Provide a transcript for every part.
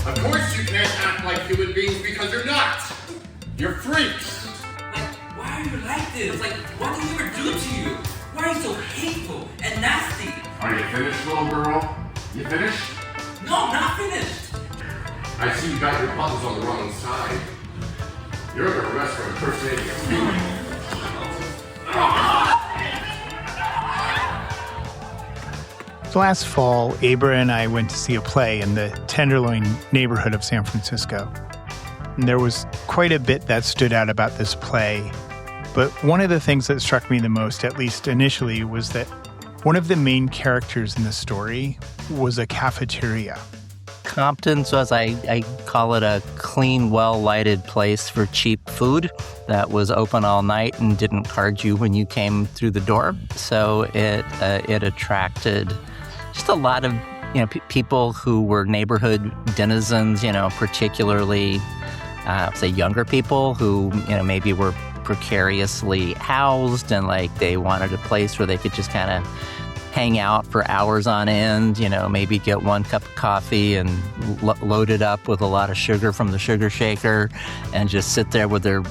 Of course you can't act like human beings because you're not. You're freaks. Like, why are you like this? Like, what did we ever do to you? Why are you so hateful and nasty? Are you finished, little girl? You finished? No, I'm not finished. I see you got your buttons on the wrong side. You're under arrest for impersonating a human. So last fall, Abra and I went to see a play in the Tenderloin neighborhood of San Francisco. And there was quite a bit that stood out about this play. But one of the things that struck me the most, at least initially, was that one of the main characters in the story was a cafeteria. Compton was, I call it, a clean, well-lighted place for cheap food that was open all night and didn't card you when you came through the door. So it attracted just a lot of people who were neighborhood denizens, particularly say younger people who maybe were precariously housed and they wanted a place where they could just kind of hang out for hours on end, maybe get one cup of coffee and load it up with a lot of sugar from the sugar shaker and just sit there with their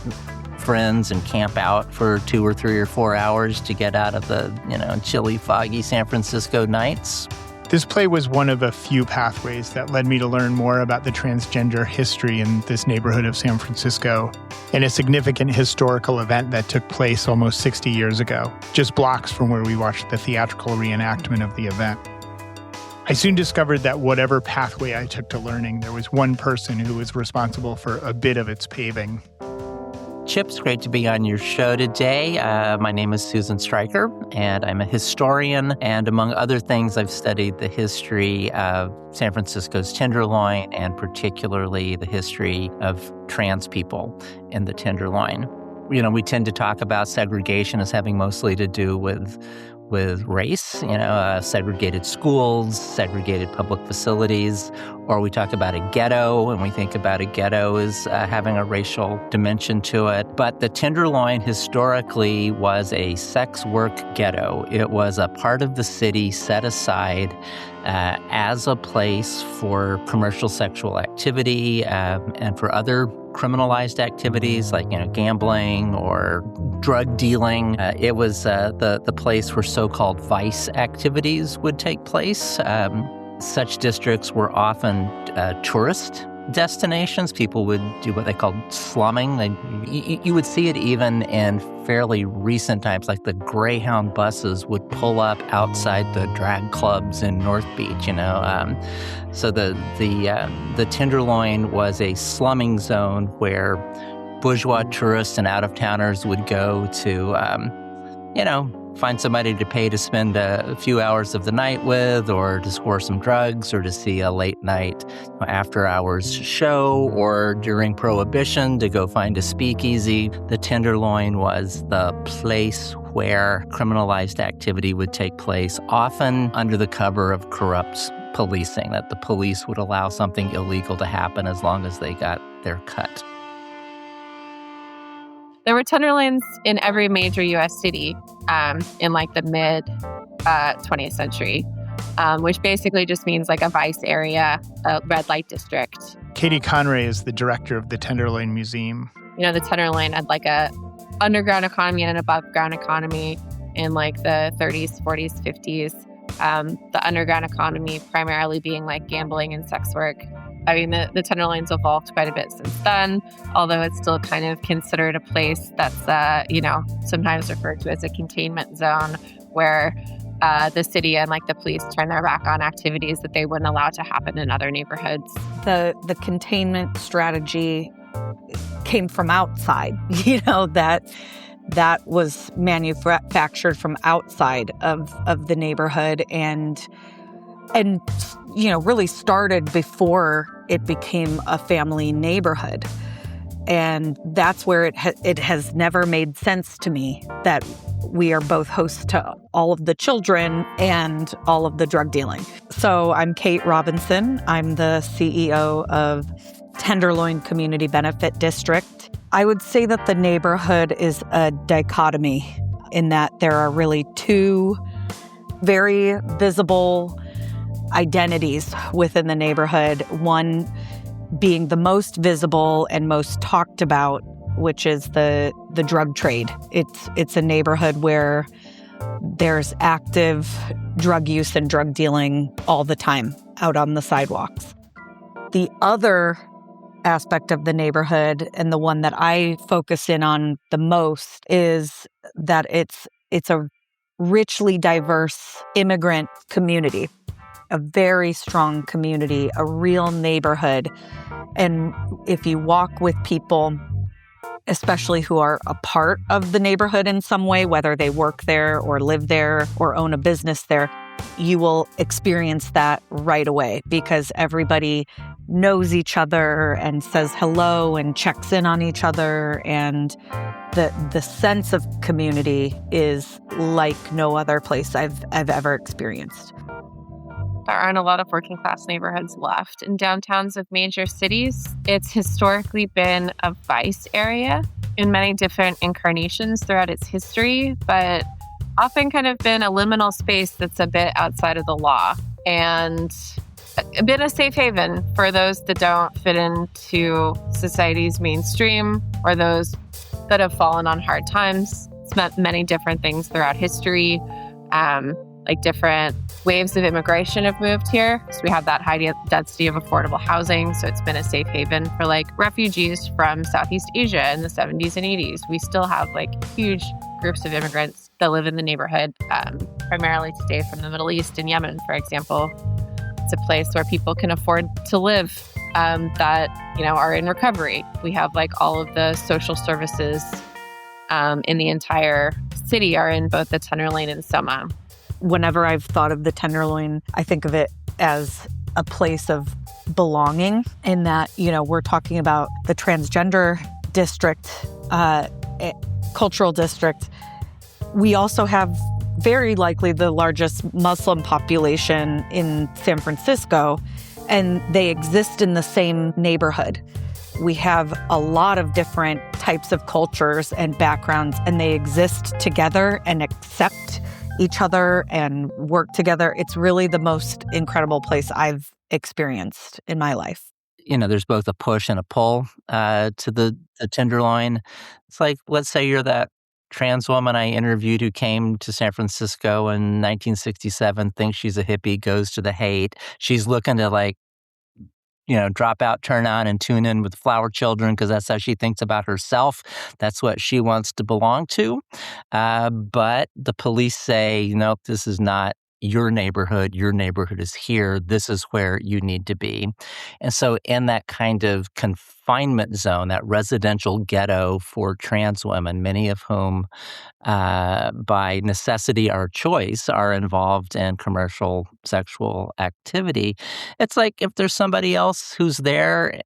friends and camp out for 2 or 3 or 4 hours to get out of the, chilly, foggy San Francisco nights. This play was one of a few pathways that led me to learn more about the transgender history in this neighborhood of San Francisco and a significant historical event that took place almost 60 years ago, just blocks from where we watched the theatrical reenactment of the event. I soon discovered that whatever pathway I took to learning, there was one person who was responsible for a bit of its paving. Chip, it's great to be on your show today. My name is Susan Stryker, and I'm a historian. And among other things, I've studied the history of San Francisco's Tenderloin, and particularly the history of trans people in the Tenderloin. We tend to talk about segregation as having mostly to do with race, segregated schools, segregated public facilities, or we talk about a ghetto, and we think about a ghetto as having a racial dimension to it. But the Tenderloin historically was a sex work ghetto. It was a part of the city set aside as a place for commercial sexual activity and for other criminalized activities like gambling or drug dealing. It was the place where so-called vice activities would take place. Such districts were often tourist destinations. People would do what they called slumming. You would see it even in fairly recent times, like the Greyhound buses would pull up outside the drag clubs in North Beach, So the Tenderloin was a slumming zone where bourgeois tourists and out-of-towners would go to, find somebody to pay to spend a few hours of the night with, or to score some drugs, or to see a late-night after-hours show, or during Prohibition to go find a speakeasy. The Tenderloin was the place where criminalized activity would take place, often under the cover of corrupt policing, that the police would allow something illegal to happen as long as they got their cut. There were Tenderloins in every major U.S. city in the mid 20th century, which basically just means a vice area, a red light district. Katie Conray is the director of the Tenderloin Museum. The Tenderloin had a underground economy and an above ground economy in the 30s, 40s, 50s. The underground economy primarily being gambling and sex work. The Tenderloin's evolved quite a bit since then, although it's still kind of considered a place that's, sometimes referred to as a containment zone, where the city and the police turn their back on activities that they wouldn't allow to happen in other neighborhoods. The containment strategy came from outside, that was manufactured from outside of the neighborhood and really started before it became a family neighborhood. And that's where it has never made sense to me that we are both hosts to all of the children and all of the drug dealing. So I'm Kate Robinson. I'm the CEO of Tenderloin Community Benefit District. I would say that the neighborhood is a dichotomy in that there are really two very visible identities within the neighborhood. One being the most visible and most talked about, which is the drug trade. It's a neighborhood where there's active drug use and drug dealing all the time out on the sidewalks. The other aspect of the neighborhood, and the one that I focus in on the most, is that it's a richly diverse immigrant community, a very strong community, a real neighborhood. And if you walk with people, especially who are a part of the neighborhood in some way, whether they work there or live there or own a business there, you will experience that right away because everybody knows each other and says hello and checks in on each other. And the sense of community is like no other place I've ever experienced. There aren't a lot of working class neighborhoods left in downtowns of major cities. It's historically been a vice area in many different incarnations throughout its history, but often kind of been a liminal space that's a bit outside of the law and been a safe haven for those that don't fit into society's mainstream or those that have fallen on hard times. It's meant many different things throughout history. Like different waves of immigration have moved here. So we have that high density of affordable housing. So it's been a safe haven for like refugees from Southeast Asia in the 70s and 80s. We still have like huge groups of immigrants that live in the neighborhood, primarily today from the Middle East and Yemen, for example. It's a place where people can afford to live that, are in recovery. We have like all of the social services in the entire city are in both the Tenderloin and Soma. Whenever I've thought of the Tenderloin, I think of it as a place of belonging in that, we're talking about the transgender district, cultural district. We also have very likely the largest Muslim population in San Francisco, and they exist in the same neighborhood. We have a lot of different types of cultures and backgrounds, and they exist together and accept each other and work together. It's really the most incredible place I've experienced in my life. There's both a push and a pull to the Tenderloin. It's like, let's say you're that trans woman I interviewed who came to San Francisco in 1967, thinks she's a hippie, goes to the hate. She's looking to drop out, turn on, and tune in with flower children because that's how she thinks about herself. That's what she wants to belong to. But the police say, nope, this is not your neighborhood. Your neighborhood is here. This is where you need to be. And so in that kind of confinement zone, that residential ghetto for trans women, many of whom by necessity or choice are involved in commercial sexual activity, it's like if there's somebody else who's there,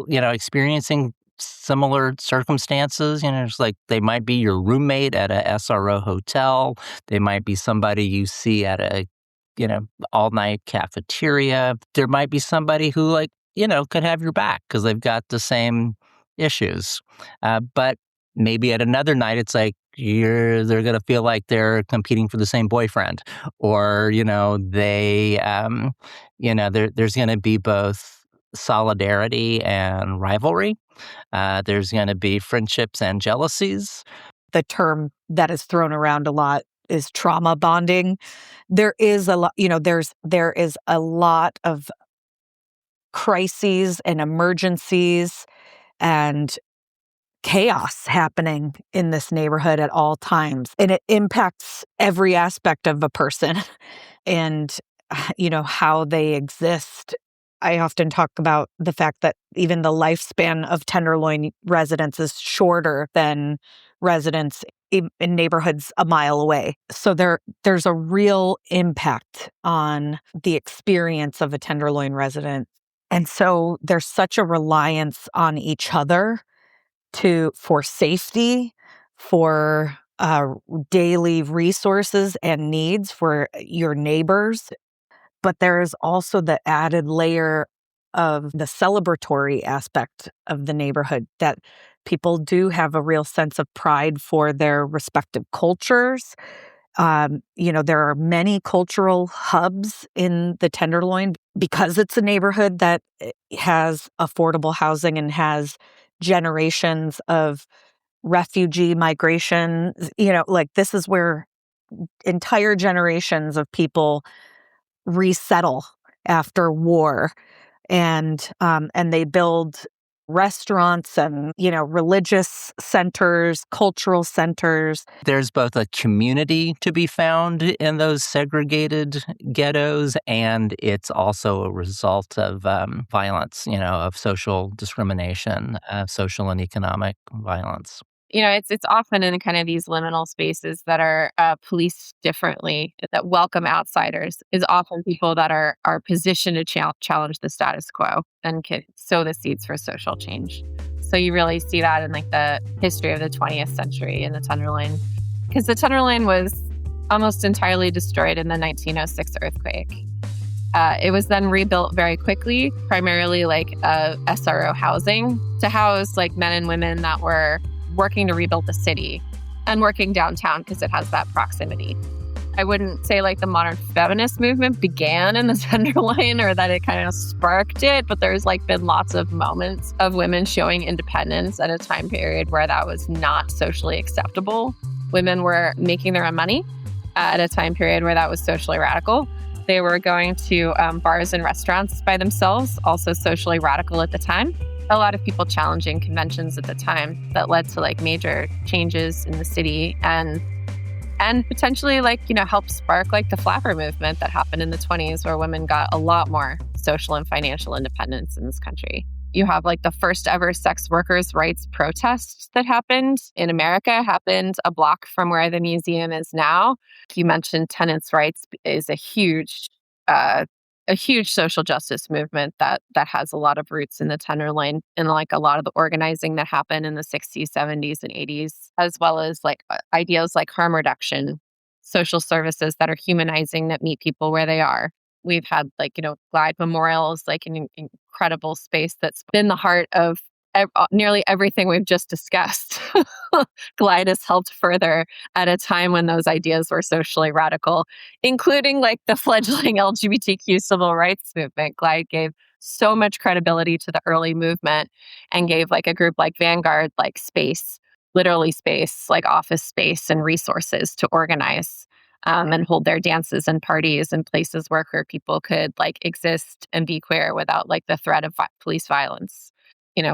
experiencing similar circumstances, it's like they might be your roommate at a SRO hotel. They might be somebody you see at a, all-night cafeteria. There might be somebody who could have your back because they've got the same issues. But maybe at another night, it's like they're going to feel like they're competing for the same boyfriend, or there's going to be both solidarity and rivalry. There's going to be friendships and jealousies. The term that is thrown around a lot is trauma bonding. There is a lot, there is a lot of crises and emergencies and chaos happening in this neighborhood at all times. And it impacts every aspect of a person and, how they exist. I often talk about the fact that even the lifespan of Tenderloin residents is shorter than residents in neighborhoods a mile away. So there's a real impact on the experience of a Tenderloin resident. And so there's such a reliance on each other for safety, for daily resources and needs for your neighbors. But there is also the added layer of the celebratory aspect of the neighborhood, that people do have a real sense of pride for their respective cultures. There are many cultural hubs in the Tenderloin because it's a neighborhood that has affordable housing and has generations of refugee migration. This is where entire generations of people resettle after war, and they build restaurants and religious centers, cultural centers. There's both a community to be found in those segregated ghettos, and it's also a result of violence, of social discrimination, social and economic violence. It's often in kind of these liminal spaces that are policed differently, that welcome outsiders, is often people that are positioned to challenge the status quo and can sow the seeds for social change. So you really see that in like the history of the 20th century in the Tenderloin, because the Tenderloin was almost entirely destroyed in the 1906 earthquake. It was then rebuilt very quickly, primarily like SRO housing to house like men and women that were working to rebuild the city and working downtown because it has that proximity. I wouldn't say like the modern feminist movement began in the Tenderloin or that it kind of sparked it, but there's like been lots of moments of women showing independence at a time period where that was not socially acceptable. Women were making their own money at a time period where that was socially radical. They were going to bars and restaurants by themselves, also socially radical at the time. A lot of people challenging conventions at the time that led to like major changes in the city and potentially helped spark like the flapper movement that happened in the 20s, where women got a lot more social and financial independence in this country. You have like the first ever sex workers' rights protest that happened in America, happened a block from where the museum is now. You mentioned tenants' rights is a huge social justice movement that has a lot of roots in the Tenderloin and like a lot of the organizing that happened in the 60s, 70s, and 80s, as well as like ideas like harm reduction, social services that are humanizing, that meet people where they are. We've had Glide Memorials, like an incredible space that's been the heart of nearly everything we've just discussed. Glide has helped further at a time when those ideas were socially radical, including like the fledgling LGBTQ civil rights movement. Glide gave so much credibility to the early movement and gave like a group like Vanguard like space, literally space, like office space and resources to organize and hold their dances and parties and places where queer people could like exist and be queer without like the threat of police violence.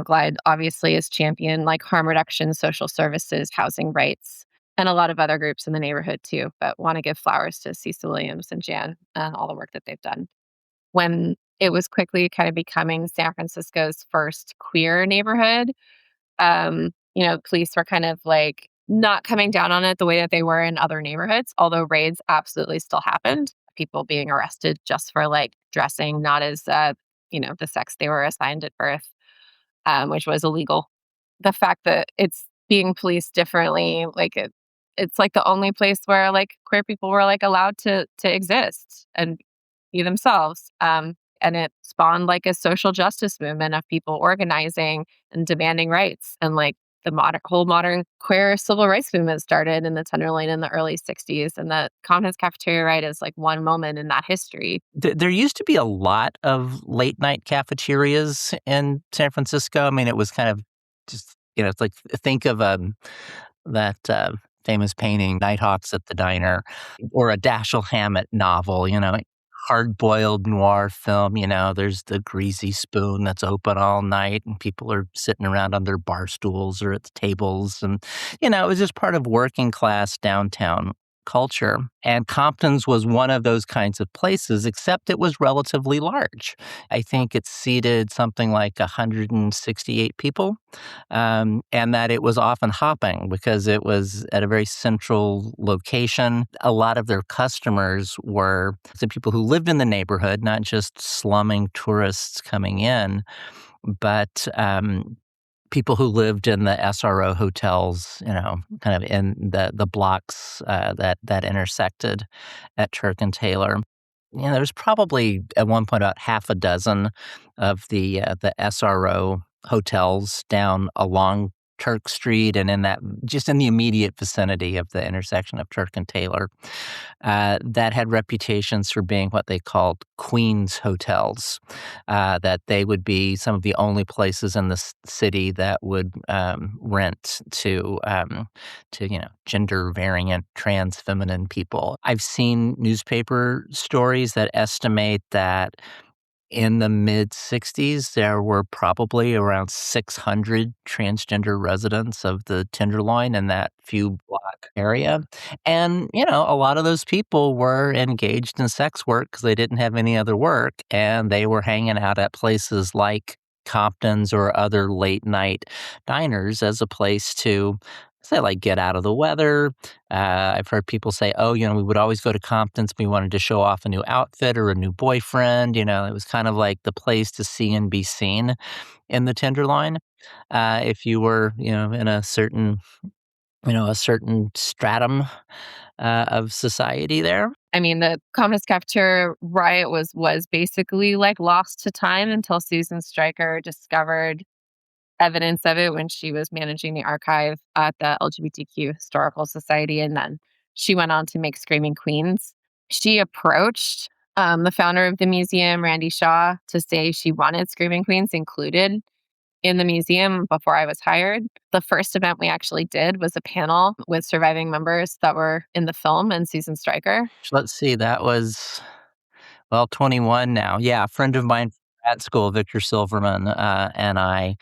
Glide obviously is championed like harm reduction, social services, housing rights, and a lot of other groups in the neighborhood too, but want to give flowers to Cecil Williams and Jan and all the work that they've done. When it was quickly kind of becoming San Francisco's first queer neighborhood, police were kind of like not coming down on it the way that they were in other neighborhoods, although raids absolutely still happened. People being arrested just for like dressing not as, the sex they were assigned at birth. Which was illegal. The fact that it's being policed differently, like it's like the only place where like queer people were like allowed to exist and be themselves. And it spawned like a social justice movement of people organizing and demanding rights. And like the modern queer civil rights movement started in the Tenderloin in the early 60s. And the Compton's Cafeteria Riot is like one moment in that history. There used to be a lot of late night cafeterias in San Francisco. I mean, it was kind of just, it's like, think of that famous painting, Nighthawks at the Diner, or a Dashiell Hammett novel, hard-boiled noir film, there's the greasy spoon that's open all night and people are sitting around on their bar stools or at the tables. And, it was just part of working class downtown culture. And Compton's was one of those kinds of places, except it was relatively large. I think it seated something like 168 people, and that it was often hopping because it was at a very central location. A lot of their customers were the people who lived in the neighborhood, not just slumming tourists coming in, but people who lived in the SRO hotels, kind of in the blocks that intersected at Turk and Taylor. There was probably at one point about half a dozen of the SRO hotels down along Turk Street and just in the immediate vicinity of the intersection of Turk and Taylor, that had reputations for being what they called Queens hotels, that they would be some of the only places in the city that would rent to gender variant, trans feminine people. I've seen newspaper stories that estimate that in the mid 60s, there were probably around 600 transgender residents of the Tenderloin in that few block area. And, a lot of those people were engaged in sex work because they didn't have any other work. And they were hanging out at places like Compton's or other late night diners as a place to say, like, get out of the weather. I've heard people say, oh, we would always go to Compton's. We wanted to show off a new outfit or a new boyfriend. It was kind of like the place to see and be seen in the Tenderloin. If you were, in a certain stratum of society there. I mean, the Compton's Cafeteria riot was basically like lost to time until Susan Stryker discovered evidence of it when she was managing the archive at the LGBTQ Historical Society. And then she went on to make Screaming Queens. She approached the founder of the museum, Randy Shaw, to say she wanted Screaming Queens included in the museum before I was hired. The first event we actually did was a panel with surviving members that were in the film and Susan Stryker. Let's see, that was, 21 now. Yeah, a friend of mine at school, Victor Silverman, and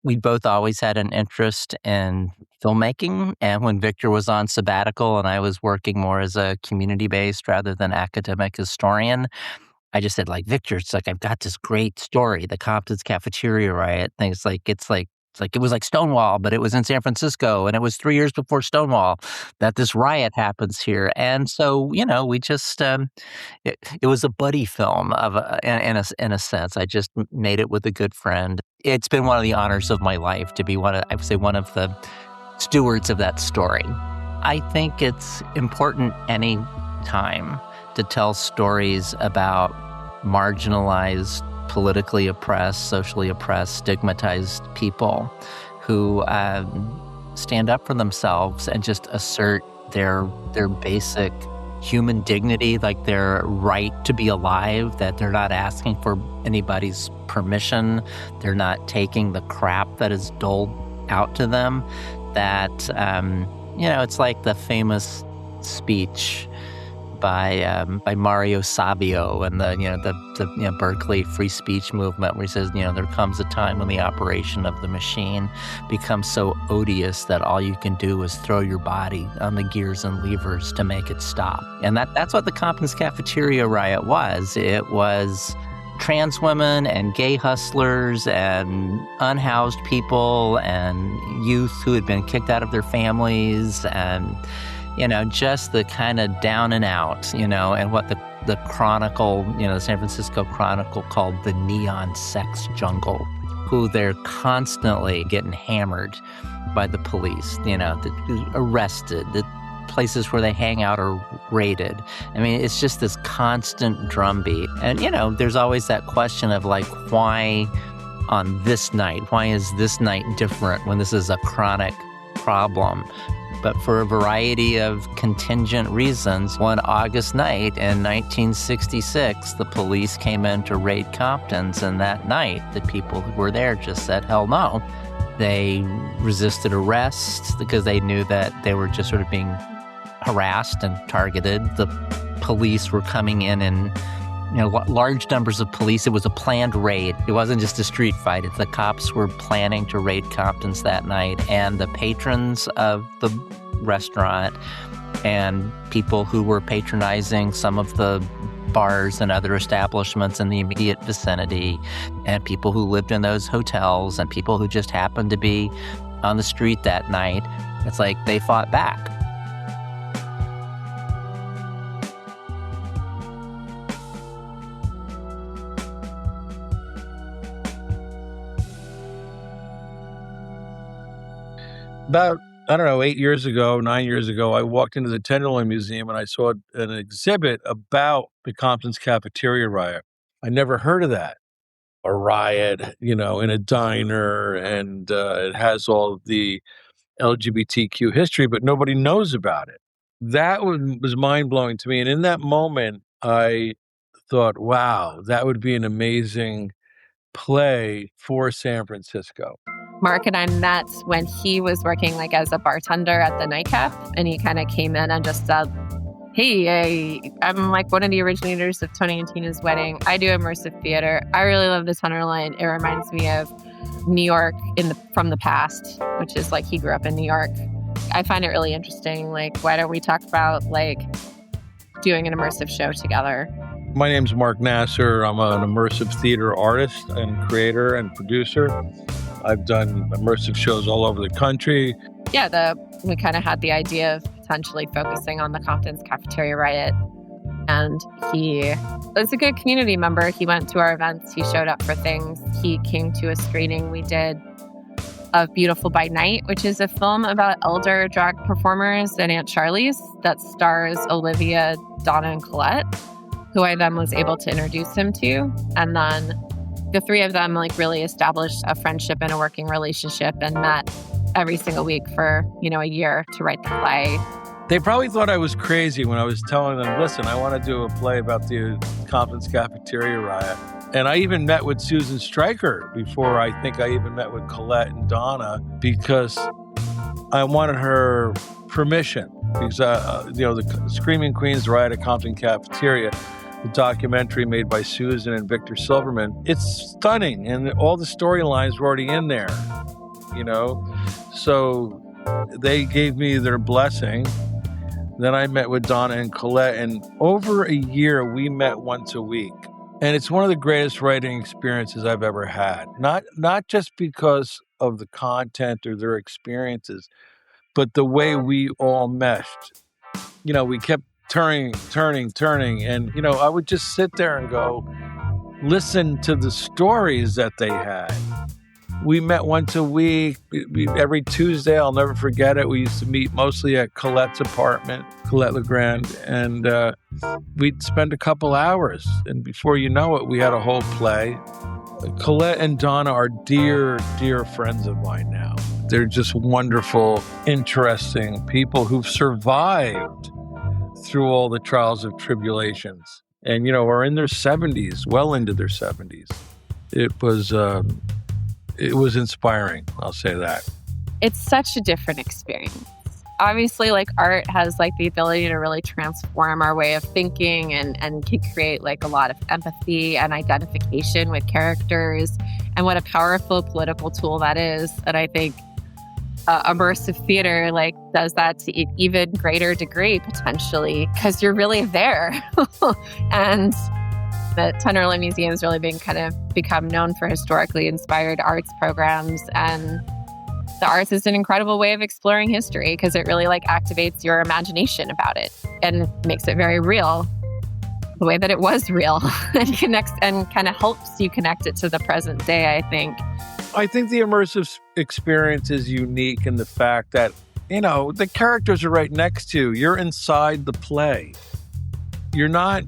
we both always had an interest in filmmaking. And when Victor was on sabbatical and I was working more as a community-based rather than academic historian, I just said, Victor, it's like, I've got this great story, the Compton's Cafeteria riot thing. It's like it was like Stonewall, but it was in San Francisco, and it was 3 years before Stonewall that this riot happens here. And so, we just, it was a buddy film in a sense. I just made it with a good friend. It's been one of the honors of my life to be one of the stewards of that story. I think it's important any time to tell stories about marginalized, politically oppressed, socially oppressed, stigmatized people who stand up for themselves and just assert their basic human dignity, like their right to be alive, that they're not asking for anybody's permission, they're not taking the crap that is doled out to them, that, it's like the famous speech by Mario Savio and the Berkeley free speech movement, where he says, there comes a time when the operation of the machine becomes so odious that all you can do is throw your body on the gears and levers to make it stop. And that's what the Compton's Cafeteria riot was. It was trans women and gay hustlers and unhoused people and youth who had been kicked out of their families and just the kind of down and out, and what the Chronicle, the San Francisco Chronicle called the neon sex jungle, who they're constantly getting hammered by the police, arrested, the places where they hang out are raided. I mean, it's just this constant drumbeat. And, there's always that question of why on this night? Why is this night different when this is a chronic problem? But for a variety of contingent reasons, one August night in 1966, the police came in to raid Compton's, and that night, the people who were there just said, hell no. They resisted arrest because they knew that they were just sort of being harassed and targeted. The police were coming in large numbers of police. It was a planned raid. It wasn't just a street fight. The cops were planning to raid Compton's that night, and the patrons of the restaurant and people who were patronizing some of the bars and other establishments in the immediate vicinity, and people who lived in those hotels, and people who just happened to be on the street that night, it's like they fought back. About, 8 years ago, 9 years ago, I walked into the Tenderloin Museum and I saw an exhibit about the Compton's Cafeteria riot. I never heard of that. a riot, in a diner, and it has all the LGBTQ history, but nobody knows about it. That was mind-blowing to me. And in that moment, I thought, wow, that would be an amazing play for San Francisco. Mark and I met when he was working like as a bartender at the nightcap, and he kind of came in and just said, hey, I'm like one of the originators of Tony and Tina's Wedding. I do immersive theater. I really love the Tenderloin. It reminds me of New York from the past, which is like he grew up in New York. I find it really interesting. Like, why don't we talk about like doing an immersive show together? My name's Mark Nasser. I'm an immersive theater artist and creator and producer. I've done immersive shows all over the country. Yeah, we kind of had the idea of potentially focusing on the Compton's Cafeteria riot. And he was a good community member. He went to our events. He showed up for things. He came to a screening we did of Beautiful by Night, which is a film about elder drag performers in Aunt Charlie's that stars Olivia, Donna, and Colette, who I then was able to introduce him to. And then the three of them like really established a friendship and a working relationship and met every single week for, a year to write the play. They probably thought I was crazy when I was telling them, listen, I want to do a play about the Compton's Cafeteria riot. And I even met with Susan Stryker before I think I even met with Colette and Donna because I wanted her permission. Because, the Screaming Queens riot at Compton Cafeteria, the documentary made by Susan and Victor Silverman, it's stunning. And all the storylines were already in there, So they gave me their blessing. Then I met with Donna and Colette, and over a year, we met once a week. And it's one of the greatest writing experiences I've ever had. Not just because of the content or their experiences, but the way we all meshed. We kept turning. And, I would just sit there and go, listen to the stories that they had. We met once a week. Every Tuesday, I'll never forget it. We used to meet mostly at Colette's apartment, Colette LeGrand, and we'd spend a couple hours. And before you know it, we had a whole play. Colette and Donna are dear, dear friends of mine now. They're just wonderful, interesting people who've survived through all the trials of tribulations. And, are in their 70s, well into their 70s. It was inspiring, I'll say that. It's such a different experience. Obviously, like art has like the ability to really transform our way of thinking and can create like a lot of empathy and identification with characters, and what a powerful political tool that is. And I think immersive theater like does that to an even greater degree potentially because you're really there. And the Tenderloin Museum has really become known for historically inspired arts programs, and the arts is an incredible way of exploring history because it really like activates your imagination about it and makes it very real, the way that it was real, and connects and kind of helps you connect it to the present day. I think the immersive experience is unique in the fact that the characters are right next to you. You're inside the play. You're not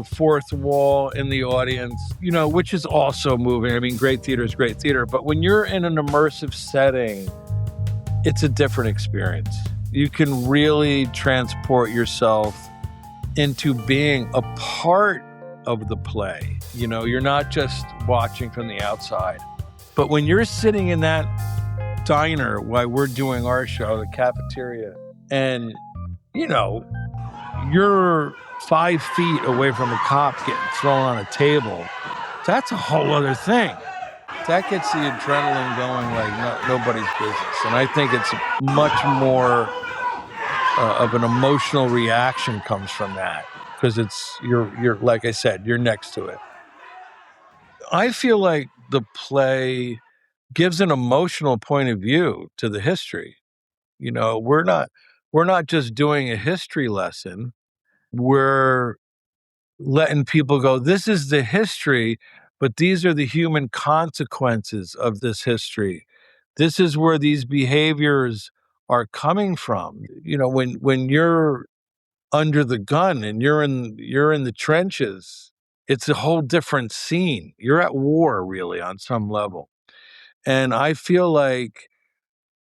fourth wall in the audience, which is also moving. I mean, great theater is great theater, but when you're in an immersive setting, it's a different experience. You can really transport yourself into being a part of the play. You're not just watching from the outside. But when you're sitting in that diner while we're doing our show, the Cafeteria, and, you're 5 feet away from a cop getting thrown on a table, that's a whole other thing. That gets the adrenaline going like nobody's business. And I think it's much more of an emotional reaction comes from that because you're like I said, you're next to it. I feel like the play gives an emotional point of view to the history. We're not just doing a history lesson. We're letting people go, this is the history, but these are the human consequences of this history. This is where these behaviors are coming from. When you're under the gun and you're in the trenches, it's a whole different scene. You're at war, really, on some level. And I feel like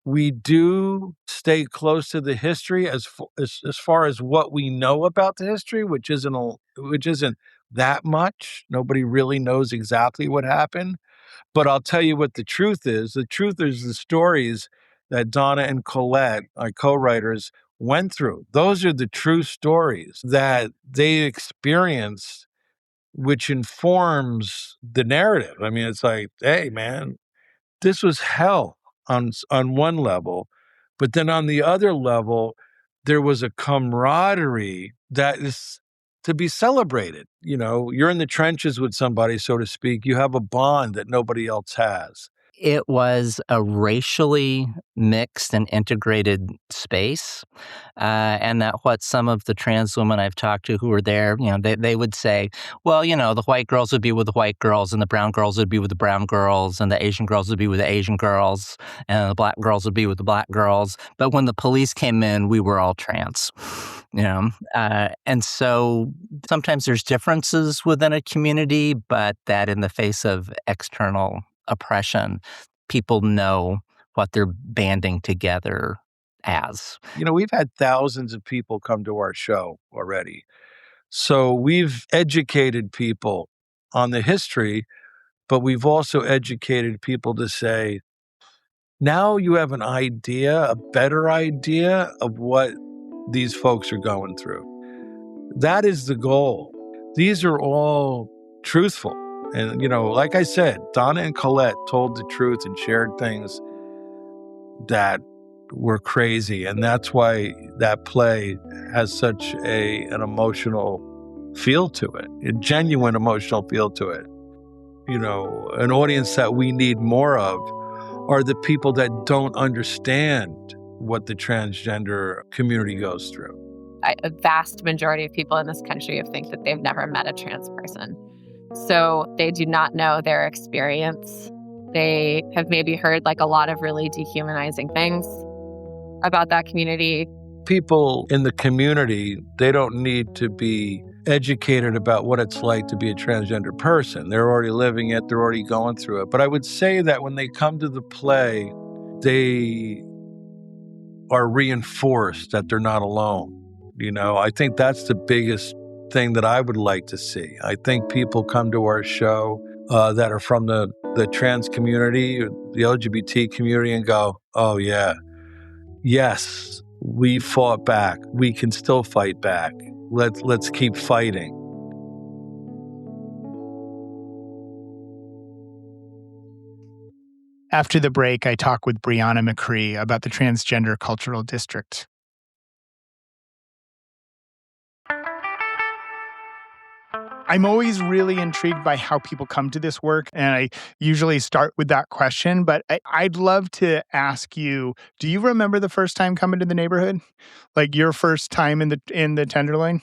we do stay close to the history as far as what we know about the history, which isn't that much. Nobody really knows exactly what happened. But I'll tell you what the truth is. The truth is the stories that Donna and Colette, our co-writers, went through. Those are the true stories that they experienced, which informs the narrative. I mean, it's like, hey, man, this was hell on one level, but then on the other level, there was a camaraderie that is to be celebrated. You know, you're in the trenches with somebody, so to speak. You have a bond that nobody else has. It was a racially mixed and integrated space. And that what some of the trans women I've talked to who were there, they would say, well, the white girls would be with the white girls and the brown girls would be with the brown girls and the Asian girls would be with the Asian girls and the black girls would be with the black girls. But when the police came in, we were all trans. And so sometimes there's differences within a community, but that in the face of external oppression, people know what they're banding together as. We've had thousands of people come to our show already. So we've educated people on the history, but we've also educated people to say, now you have an idea, a better idea of what these folks are going through. That is the goal. These are all truthful. And, like I said, Donna and Colette told the truth and shared things that were crazy. And that's why that play has such an emotional feel to it, a genuine emotional feel to it. An audience that we need more of are the people that don't understand what the transgender community goes through. A vast majority of people in this country think that they've never met a trans person. So they do not know their experience. They have maybe heard a lot of really dehumanizing things about that community. People in the community, they don't need to be educated about what it's like to be a transgender person. They're already living it. They're already going through it. But I would say that when they come to the play, they are reinforced that they're not alone. I think that's the biggest thing that I would like to see. I think people come to our show that are from the trans community, the LGBT community, and go, oh, yeah, yes, we fought back. We can still fight back. Let's keep fighting. After the break, I talk with Breonna McCree about the Transgender Cultural District. I'm always really intrigued by how people come to this work, and I usually start with that question, but I'd love to ask you, do you remember the first time coming to the neighborhood? Like your first time in the Tenderloin?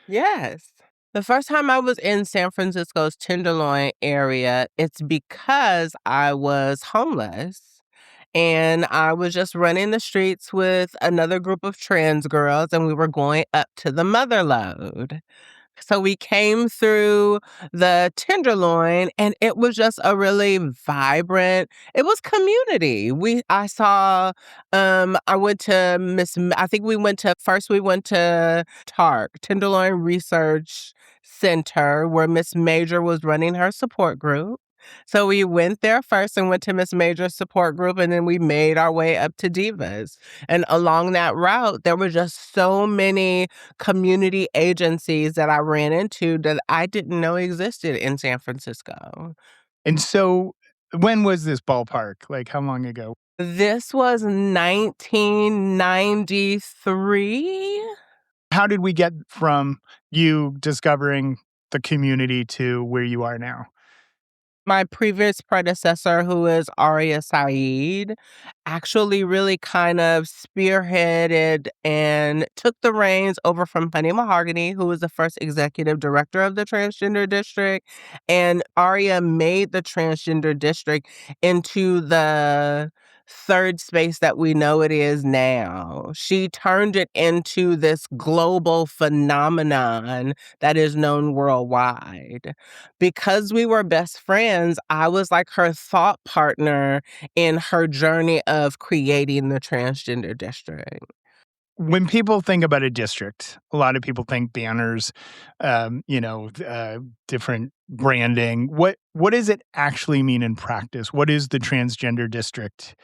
Yes. The first time I was in San Francisco's Tenderloin area, it's because I was homeless and I was just running the streets with another group of trans girls and we were going up to the Mother Lode. So we came through the Tenderloin and it was just a really vibrant, it was community. I went to we went to TARC, Tenderloin Research Center, where Miss Major was running her support group. So we went there first and went to Miss Major's support group, and then we made our way up to Divas. And along that route, there were just so many community agencies that I ran into that I didn't know existed in San Francisco. And so when was this ballpark? Like how long ago? This was 1993. How did we get from you discovering the community to where you are now? My previous predecessor, who is Aria Saeed, actually really kind of spearheaded and took the reins over from Honey Mahogany, who was the first executive director of the Transgender District. And Aria made the Transgender District into the third space that we know it is now. She turned it into this global phenomenon that is known worldwide. Because we were best friends, I was like her thought partner in her journey of creating the transgender district. When people think about a district, a lot of people think banners, different branding. What does it actually mean in practice? What is the transgender district?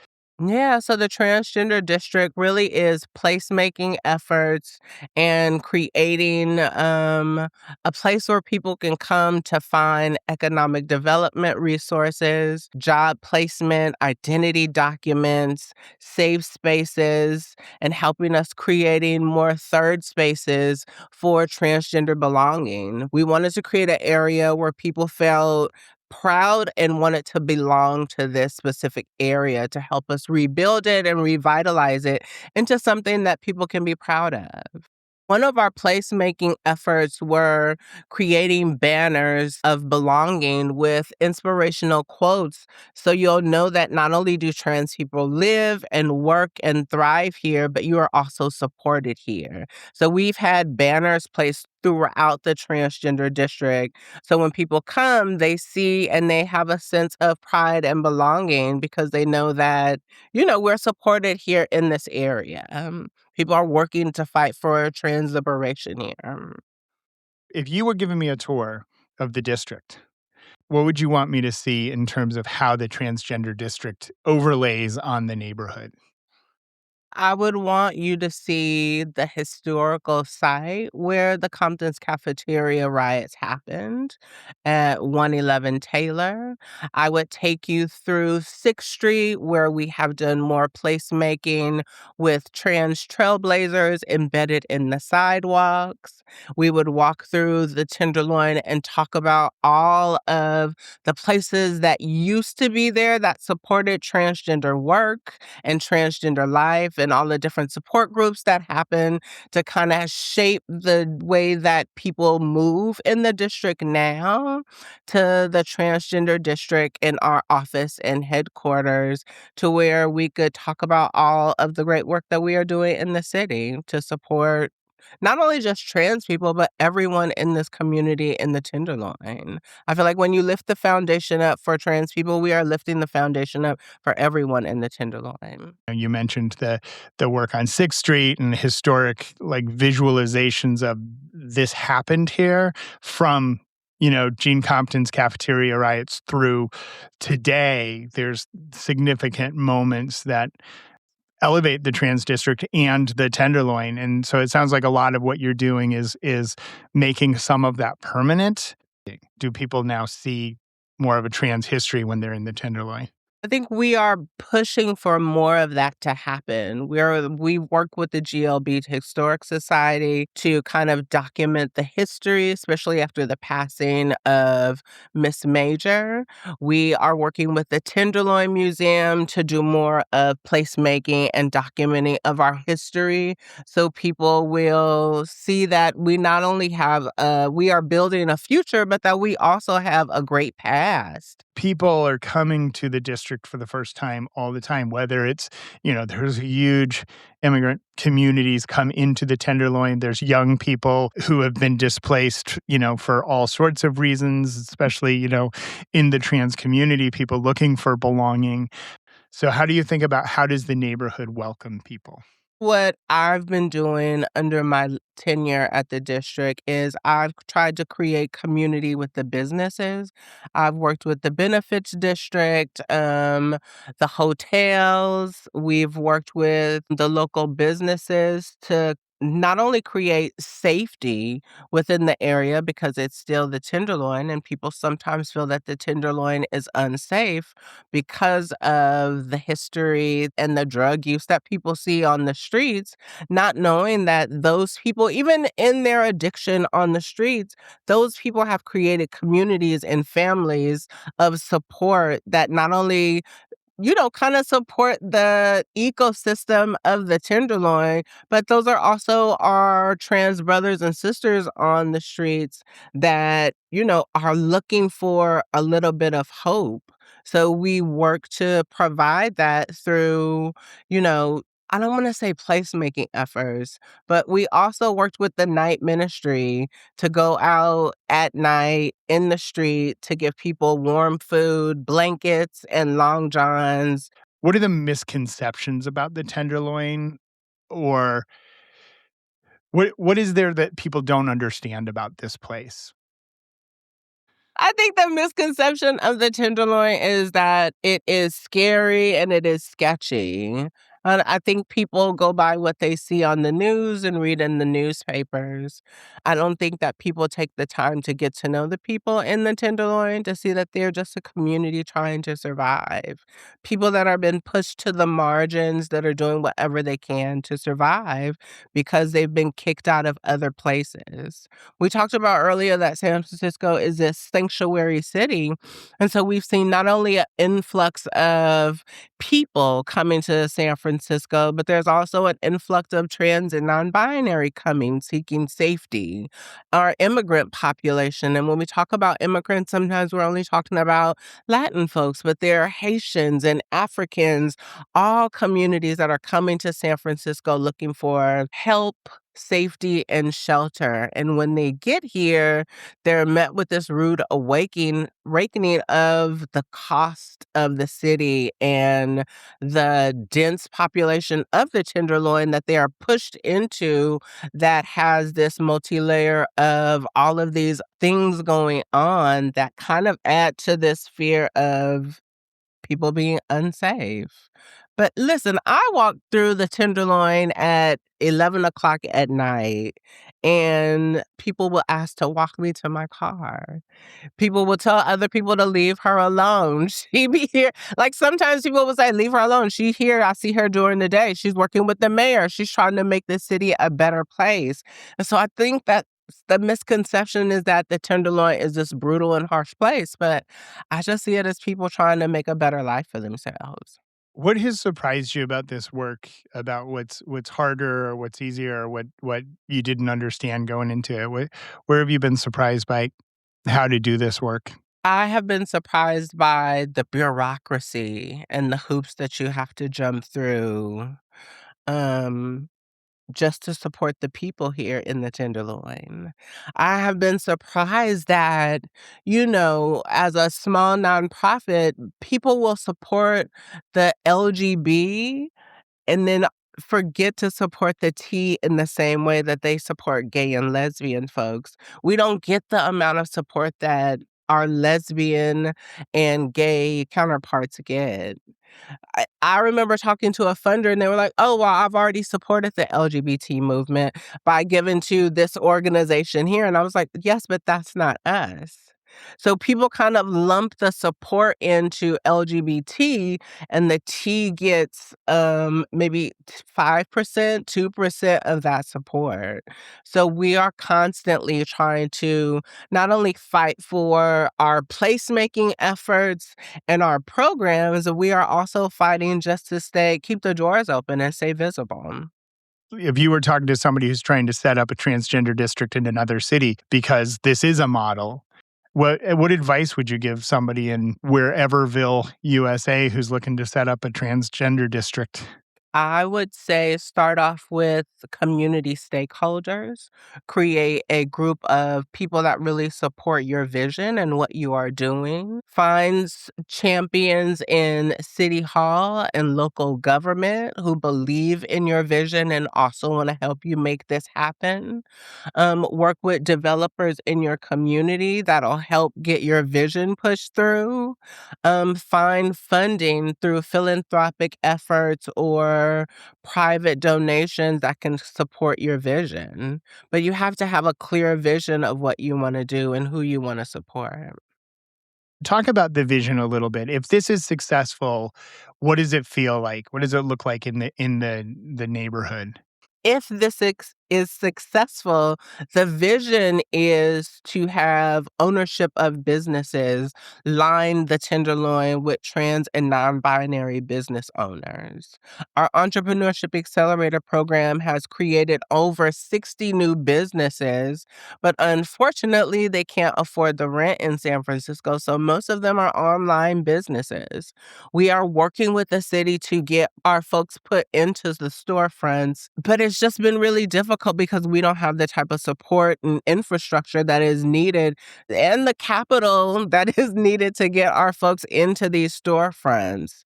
Yeah, so the transgender district really is placemaking efforts and creating a place where people can come to find economic development resources, job placement, identity documents, safe spaces, and helping us creating more third spaces for transgender belonging. We wanted to create an area where people felt proud and wanted to belong to this specific area to help us rebuild it and revitalize it into something that people can be proud of. One of our placemaking efforts were creating banners of belonging with inspirational quotes so you'll know that not only do trans people live and work and thrive here, but you are also supported here. So we've had banners placed throughout the transgender district. So when people come, they see and they have a sense of pride and belonging because they know that, we're supported here in this area. People are working to fight for trans liberation here. If you were giving me a tour of the district, what would you want me to see in terms of how the transgender district overlays on the neighborhood? I would want you to see the historical site where the Compton's Cafeteria riots happened at 111 Taylor. I would take you through 6th Street where we have done more placemaking with trans trailblazers embedded in the sidewalks. We would walk through the Tenderloin and talk about all of the places that used to be there that supported transgender work and transgender life and all the different support groups that happen to kind of shape the way that people move in the district now to the transgender district in our office and headquarters to where we could talk about all of the great work that we are doing in the city to support not only just trans people, but everyone in this community in the Tenderloin. I feel like when you lift the foundation up for trans people, we are lifting the foundation up for everyone in the Tenderloin. You mentioned the work on 6th Street and historic visualizations of this happened here from Gene Compton's Cafeteria riots through today. There's significant moments that elevate the trans district and the Tenderloin. And so it sounds like a lot of what you're doing is making some of that permanent. Do people now see more of a trans history when they're in the Tenderloin? I think we are pushing for more of that to happen. We work with the GLB Historic Society to kind of document the history, especially after the passing of Miss Major. We are working with the Tenderloin Museum to do more of placemaking and documenting of our history so people will see that we not only have we are building a future, but that we also have a great past. People are coming to the district for the first time all the time, whether it's, there's huge immigrant communities come into the Tenderloin. There's young people who have been displaced, for all sorts of reasons, especially, in the trans community, people looking for belonging. So how do you think about how does the neighborhood welcome people? What I've been doing under my tenure at the district is I've tried to create community with the businesses. I've worked with the benefits district, the hotels. We've worked with the local businesses to not only create safety within the area because it's still the Tenderloin and people sometimes feel that the Tenderloin is unsafe because of the history and the drug use that people see on the streets, not knowing that those people, even in their addiction on the streets, those people have created communities and families of support that not only kind of support the ecosystem of the Tenderloin, but those are also our trans brothers and sisters on the streets that, are looking for a little bit of hope. So we work to provide that through, you know, I don't want to say placemaking efforts, but we also worked with the night ministry to go out at night in the street to give people warm food, blankets, and long johns. What are the misconceptions about the Tenderloin, or what is there that people don't understand about this place? I think the misconception of the Tenderloin is that it is scary and it is sketchy. And I think people go by what they see on the news and read in the newspapers. I don't think that people take the time to get to know the people in the Tenderloin to see that they're just a community trying to survive. People that are been pushed to the margins that are doing whatever they can to survive because they've been kicked out of other places. We talked about earlier that San Francisco is this sanctuary city. And so we've seen not only an influx of people coming to San Francisco, but there's also an influx of trans and non binary coming seeking safety. Our immigrant population, and when we talk about immigrants, sometimes we're only talking about Latin folks, but there are Haitians and Africans, all communities that are coming to San Francisco looking for help, safety, and shelter. And when they get here, they're met with this rude awakening of the cost of the city and the dense population of the Tenderloin that they are pushed into, that has this multi-layer of all of these things going on that kind of add to this fear of people being unsafe. But listen, I walked through the Tenderloin at 11 o'clock at night, and people will ask to walk me to my car. People will tell other people to leave her alone. She be here. Like sometimes people will say, leave her alone. She here. I see her during the day. She's working with the mayor. She's trying to make the city a better place. And so I think that the misconception is that the Tenderloin is this brutal and harsh place, but I just see it as people trying to make a better life for themselves. What has surprised you about this work, about what's harder or what's easier, or what you didn't understand going into it? Where have you been surprised by how to do this work? I have been surprised by the bureaucracy and the hoops that you have to jump through. Um, just to support the people here in the Tenderloin. I have been surprised that, as a small nonprofit, people will support the LGB and then forget to support the T in the same way that they support gay and lesbian folks. We don't get the amount of support that our lesbian and gay counterparts get. I remember talking to a funder and they were like, oh, well, I've already supported the LGBT movement by giving to this organization here. And I was like, yes, but that's not us. So people kind of lump the support into LGBT, and the T gets maybe 5%, 2% of that support. So we are constantly trying to not only fight for our placemaking efforts and our programs, we are also fighting just to keep the doors open and stay visible. If you were talking to somebody who's trying to set up a transgender district in another city, because this is a model, what advice would you give somebody in whereverville, USA, who's looking to set up a transgender district? I would say start off with community stakeholders, create a group of people that really support your vision and what you are doing. Find champions in city hall and local government who believe in your vision and also want to help you make this happen. Work with developers in your community that'll help get your vision pushed through. Find funding through philanthropic efforts or private donations that can support your vision. But you have to have a clear vision of what you want to do and who you want to support. Talk about the vision a little bit. If this is successful, what does it feel like? What does it look like in the neighborhood? If this is successful, the vision is to have ownership of businesses line the Tenderloin with trans and non-binary business owners. Our Entrepreneurship Accelerator program has created over 60 new businesses, but unfortunately, they can't afford the rent in San Francisco, so most of them are online businesses. We are working with the city to get our folks put into the storefronts, but it's just been really difficult because we don't have the type of support and infrastructure that is needed and the capital that is needed to get our folks into these storefronts.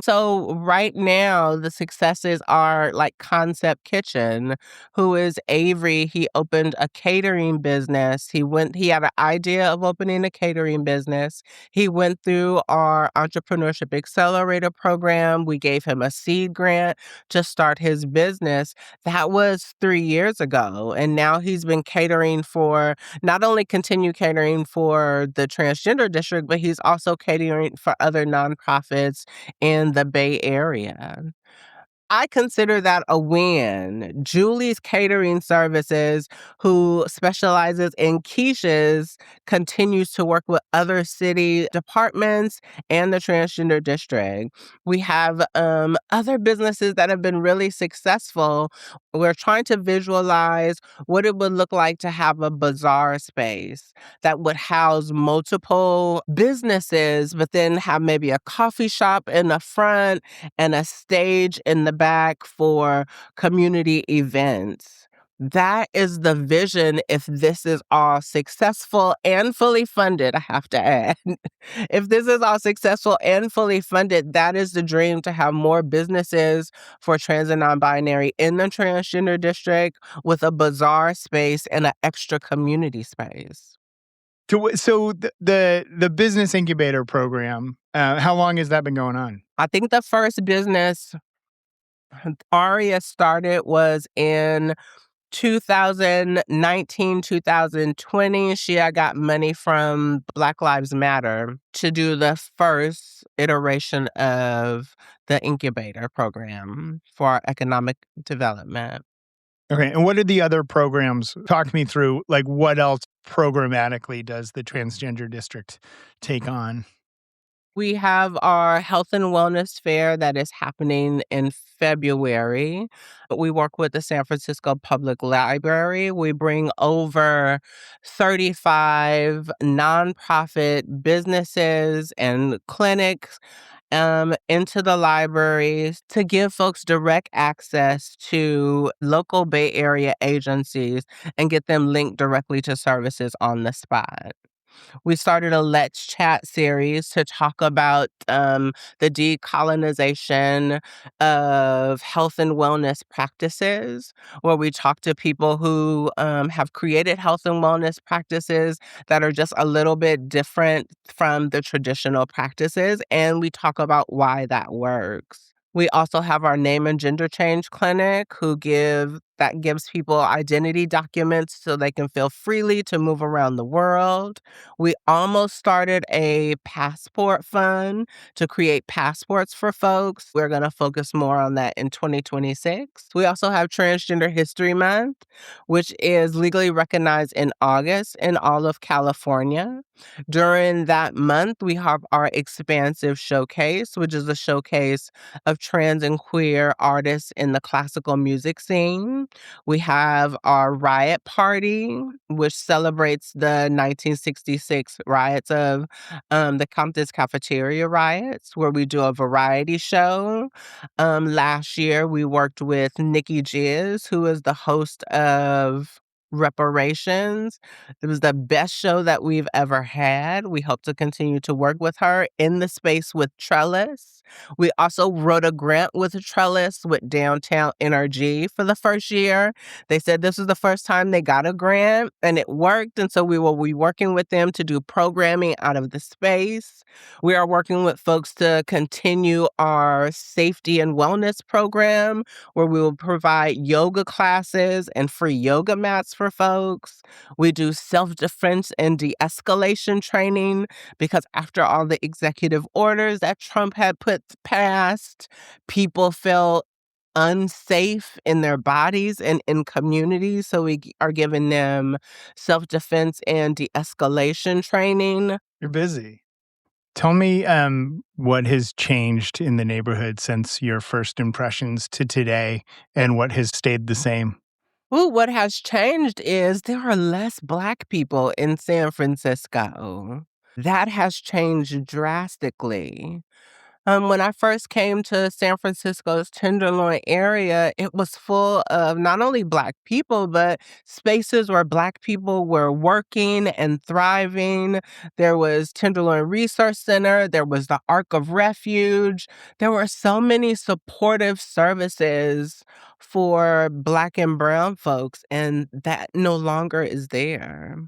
So right now, the successes are like Concept Kitchen, who is Avery. He opened a catering business. He had an idea of opening a catering business. He went through our Entrepreneurship Accelerator program. We gave him a seed grant to start his business. That was 3 years ago. And now he's been catering for, not only continue catering for the transgender district, but he's also catering for other nonprofits in the Bay Area. I consider that a win. Julie's Catering Services, who specializes in quiches, continues to work with other city departments and the transgender district. We have other businesses that have been really successful. We're trying to visualize what it would look like to have a bazaar space that would house multiple businesses, but then have maybe a coffee shop in the front and a stage in the back for community events. That is the vision if this is all successful and fully funded, I have to add. If this is all successful and fully funded, that is the dream, to have more businesses for trans and non-binary in the transgender district with a bazaar space and an extra community space. So the business incubator program, how long has that been going on? I think the first business Aria started was in 2019, 2020. She had got money from Black Lives Matter to do the first iteration of the incubator program for economic development. Okay, and what are the other programs? Talk me through, like, what else programmatically does the transgender district take on? We have our health and wellness fair that is happening in February. We work with the San Francisco Public Library. We bring over 35 nonprofit businesses and clinics into the libraries to give folks direct access to local Bay Area agencies and get them linked directly to services on the spot. We started a Let's Chat series to talk about the decolonization of health and wellness practices, where we talk to people who have created health and wellness practices that are just a little bit different from the traditional practices, and we talk about why that works. We also have our name and gender change clinic that gives people identity documents so they can feel freely to move around the world. We almost started a passport fund to create passports for folks. We're going to focus more on that in 2026. We also have Transgender History Month, which is legally recognized in August in all of California. During that month, we have our Expansive Showcase, which is a showcase of trans and queer artists in the classical music scene. We have our Riot Party, which celebrates the 1966 riots of the Compton's Cafeteria riots, where we do a variety show. Last year, we worked with Nikki Jizz, who is the host of Reparations. It was the best show that we've ever had. We hope to continue to work with her in the space with Trellis. We also wrote a grant with Trellis with Downtown NRG for the first year. They said this was the first time they got a grant and it worked. And so we will be working with them to do programming out of the space. We are working with folks to continue our safety and wellness program, where we will provide yoga classes and free yoga mats for folks. We do self-defense and de-escalation training because after all the executive orders that Trump had put past, people felt unsafe in their bodies and in communities. So we are giving them self-defense and de-escalation training. You're busy. Tell me what has changed in the neighborhood since your first impressions to today and what has stayed the same. Ooh, what has changed is there are less Black people in San Francisco. That has changed drastically. When I first came to San Francisco's Tenderloin area, it was full of not only Black people, but spaces where Black people were working and thriving. There was Tenderloin Resource Center, there was the Ark of Refuge. There were so many supportive services for Black and brown folks, and that no longer is there.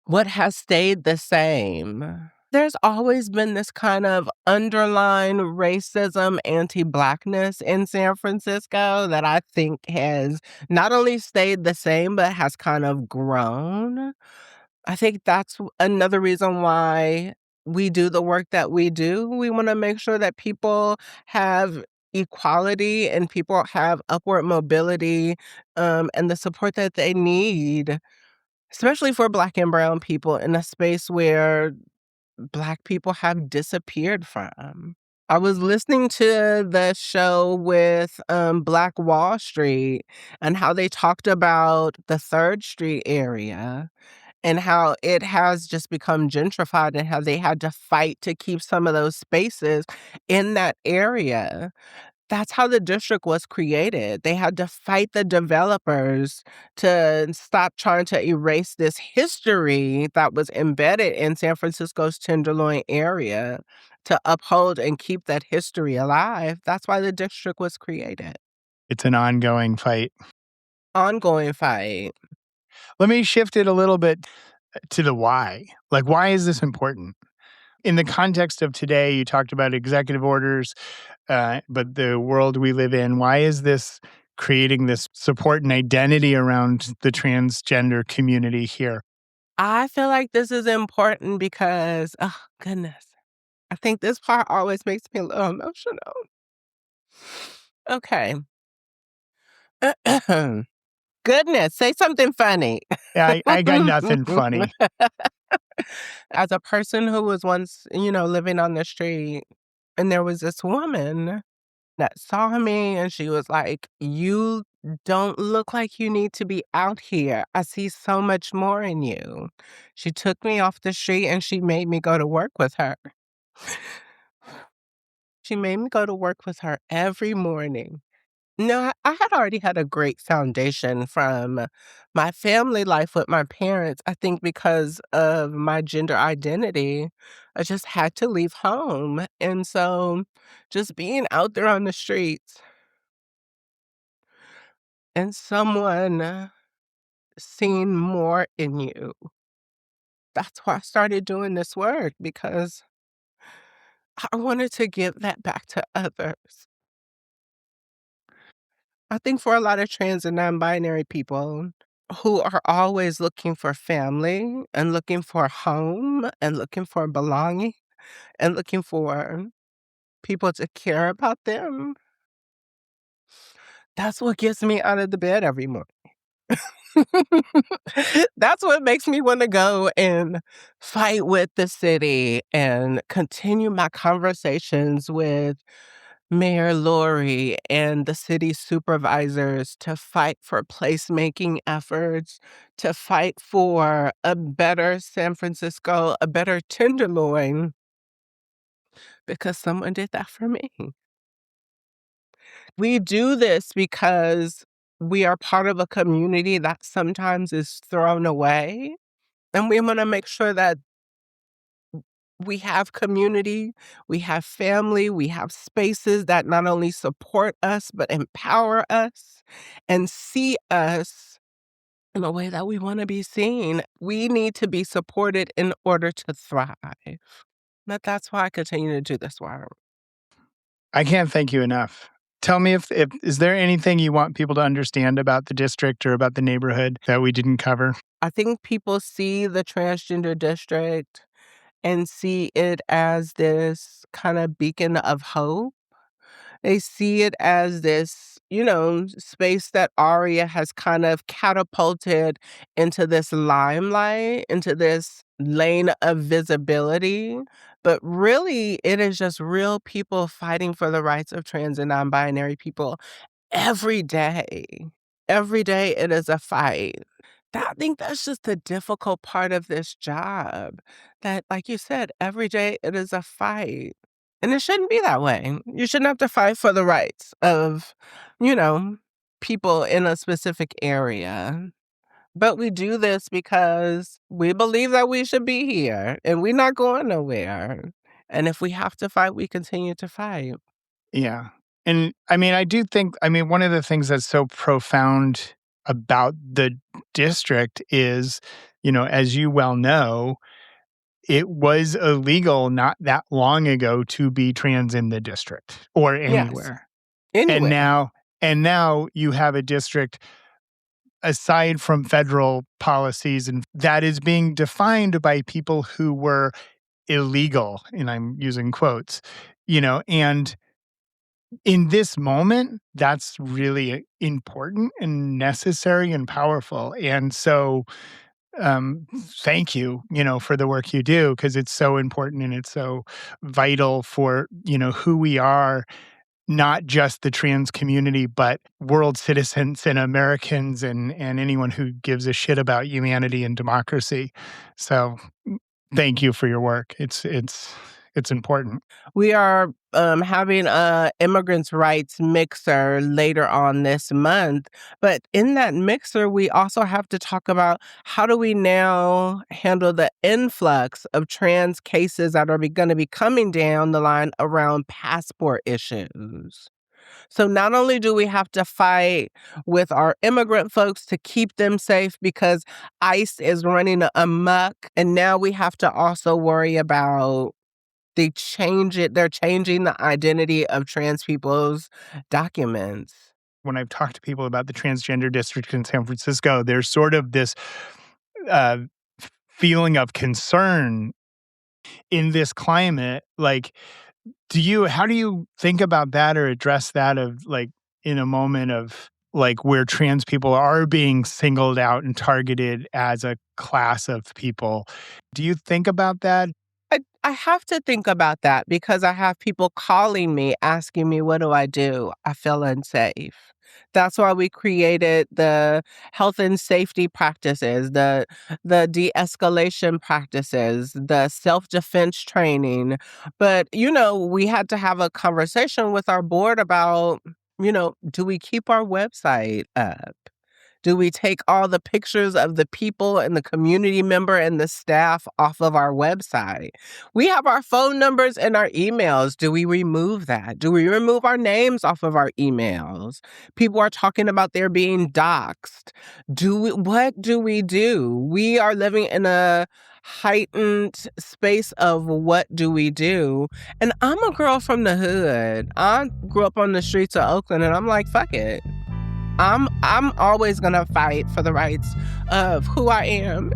What has stayed the same? There's always been this kind of underlying racism, anti-Blackness in San Francisco that I think has not only stayed the same, but has kind of grown. I think that's another reason why we do the work that we do. We want to make sure that people have equality and people have upward mobility, and the support that they need, especially for Black and brown people in a space where Black people have disappeared from. I was listening to the show with Black Wall Street and how they talked about the 3rd Street area and how it has just become gentrified and how they had to fight to keep some of those spaces in that area. That's how the district was created. They had to fight the developers to stop trying to erase this history that was embedded in San Francisco's Tenderloin area to uphold and keep that history alive. That's why the district was created. It's an ongoing fight. Ongoing fight. Let me shift it a little bit to the why. Like, why is this important? In the context of today, you talked about executive orders, but the world we live in, why is this creating this support and identity around the transgender community here? I feel like this is important because, oh, goodness. I think this part always makes me a little emotional. Okay. Goodness, say something funny. I got nothing funny. As a person who was once, living on the street, and there was this woman that saw me and she was like, "You don't look like you need to be out here. I see so much more in you." She took me off the street and she made me go to work with her. She made me go to work with her every morning. No, I had already had a great foundation from my family life with my parents. I think because of my gender identity, I just had to leave home. And so just being out there on the streets and someone seeing more in you, that's why I started doing this work, because I wanted to give that back to others. I think for a lot of trans and non-binary people who are always looking for family and looking for home and looking for belonging and looking for people to care about them, that's what gets me out of the bed every morning. That's what makes me want to go and fight with the city and continue my conversations with Mayor Lori and the city supervisors to fight for placemaking efforts, to fight for a better San Francisco, a better Tenderloin, because someone did that for me. We do this because we are part of a community that sometimes is thrown away, and we want to make sure that we have community, we have family, we have spaces that not only support us, but empower us and see us in a way that we want to be seen. We need to be supported in order to thrive. But that's why I continue to do this work. I can't thank you enough. Tell me if is there anything you want people to understand about the district or about the neighborhood that we didn't cover? I think people see the transgender district and see it as this kind of beacon of hope. They see it as this space that Aria has kind of catapulted into this limelight, into this lane of visibility. But really, it is just real people fighting for the rights of trans and non-binary people every day. Every day it is a fight. I think that's just the difficult part of this job. That, like you said, every day it is a fight. And it shouldn't be that way. You shouldn't have to fight for the rights of, you know, people in a specific area. But we do this because we believe that we should be here and we're not going nowhere. And if we have to fight, we continue to fight. Yeah. And I mean, I do think, one of the things that's so profound about the district is, as you well know, it was illegal not that long ago to be trans in the district or anywhere. Anywhere. And now you have a district, aside from federal policies, and that is being defined by people who were illegal, and I'm using quotes, and in this moment, that's really important and necessary and powerful. And so, thank you, for the work you do, because it's so important and it's so vital for, who we are, not just the trans community, but world citizens and Americans and anyone who gives a shit about humanity and democracy. So thank you for your work. It's important. We are having a immigrants' rights mixer later on this month. But in that mixer, we also have to talk about how do we now handle the influx of trans cases that are going to be coming down the line around passport issues. So not only do we have to fight with our immigrant folks to keep them safe because ICE is running amok, and now we have to also worry about they're changing the identity of trans people's documents. When I've talked to people about the transgender district in San Francisco, there's sort of this feeling of concern in this climate. Like, how do you think about that or address that of like in a moment of like where trans people are being singled out and targeted as a class of people? Do you think about that? I have to think about that because I have people calling me, asking me, what do? I feel unsafe. That's why we created the health and safety practices, the de-escalation practices, the self-defense training. But, we had to have a conversation with our board about, do we keep our website up? Do we take all the pictures of the people and the community member and the staff off of our website? We have our phone numbers and our emails. Do we remove that? Do we remove our names off of our emails? People are talking about they're being doxxed. What do we do? We are living in a heightened space of what do we do? And I'm a girl from the hood. I grew up on the streets of Oakland, and I'm like, fuck it. I'm always gonna fight for the rights of who I am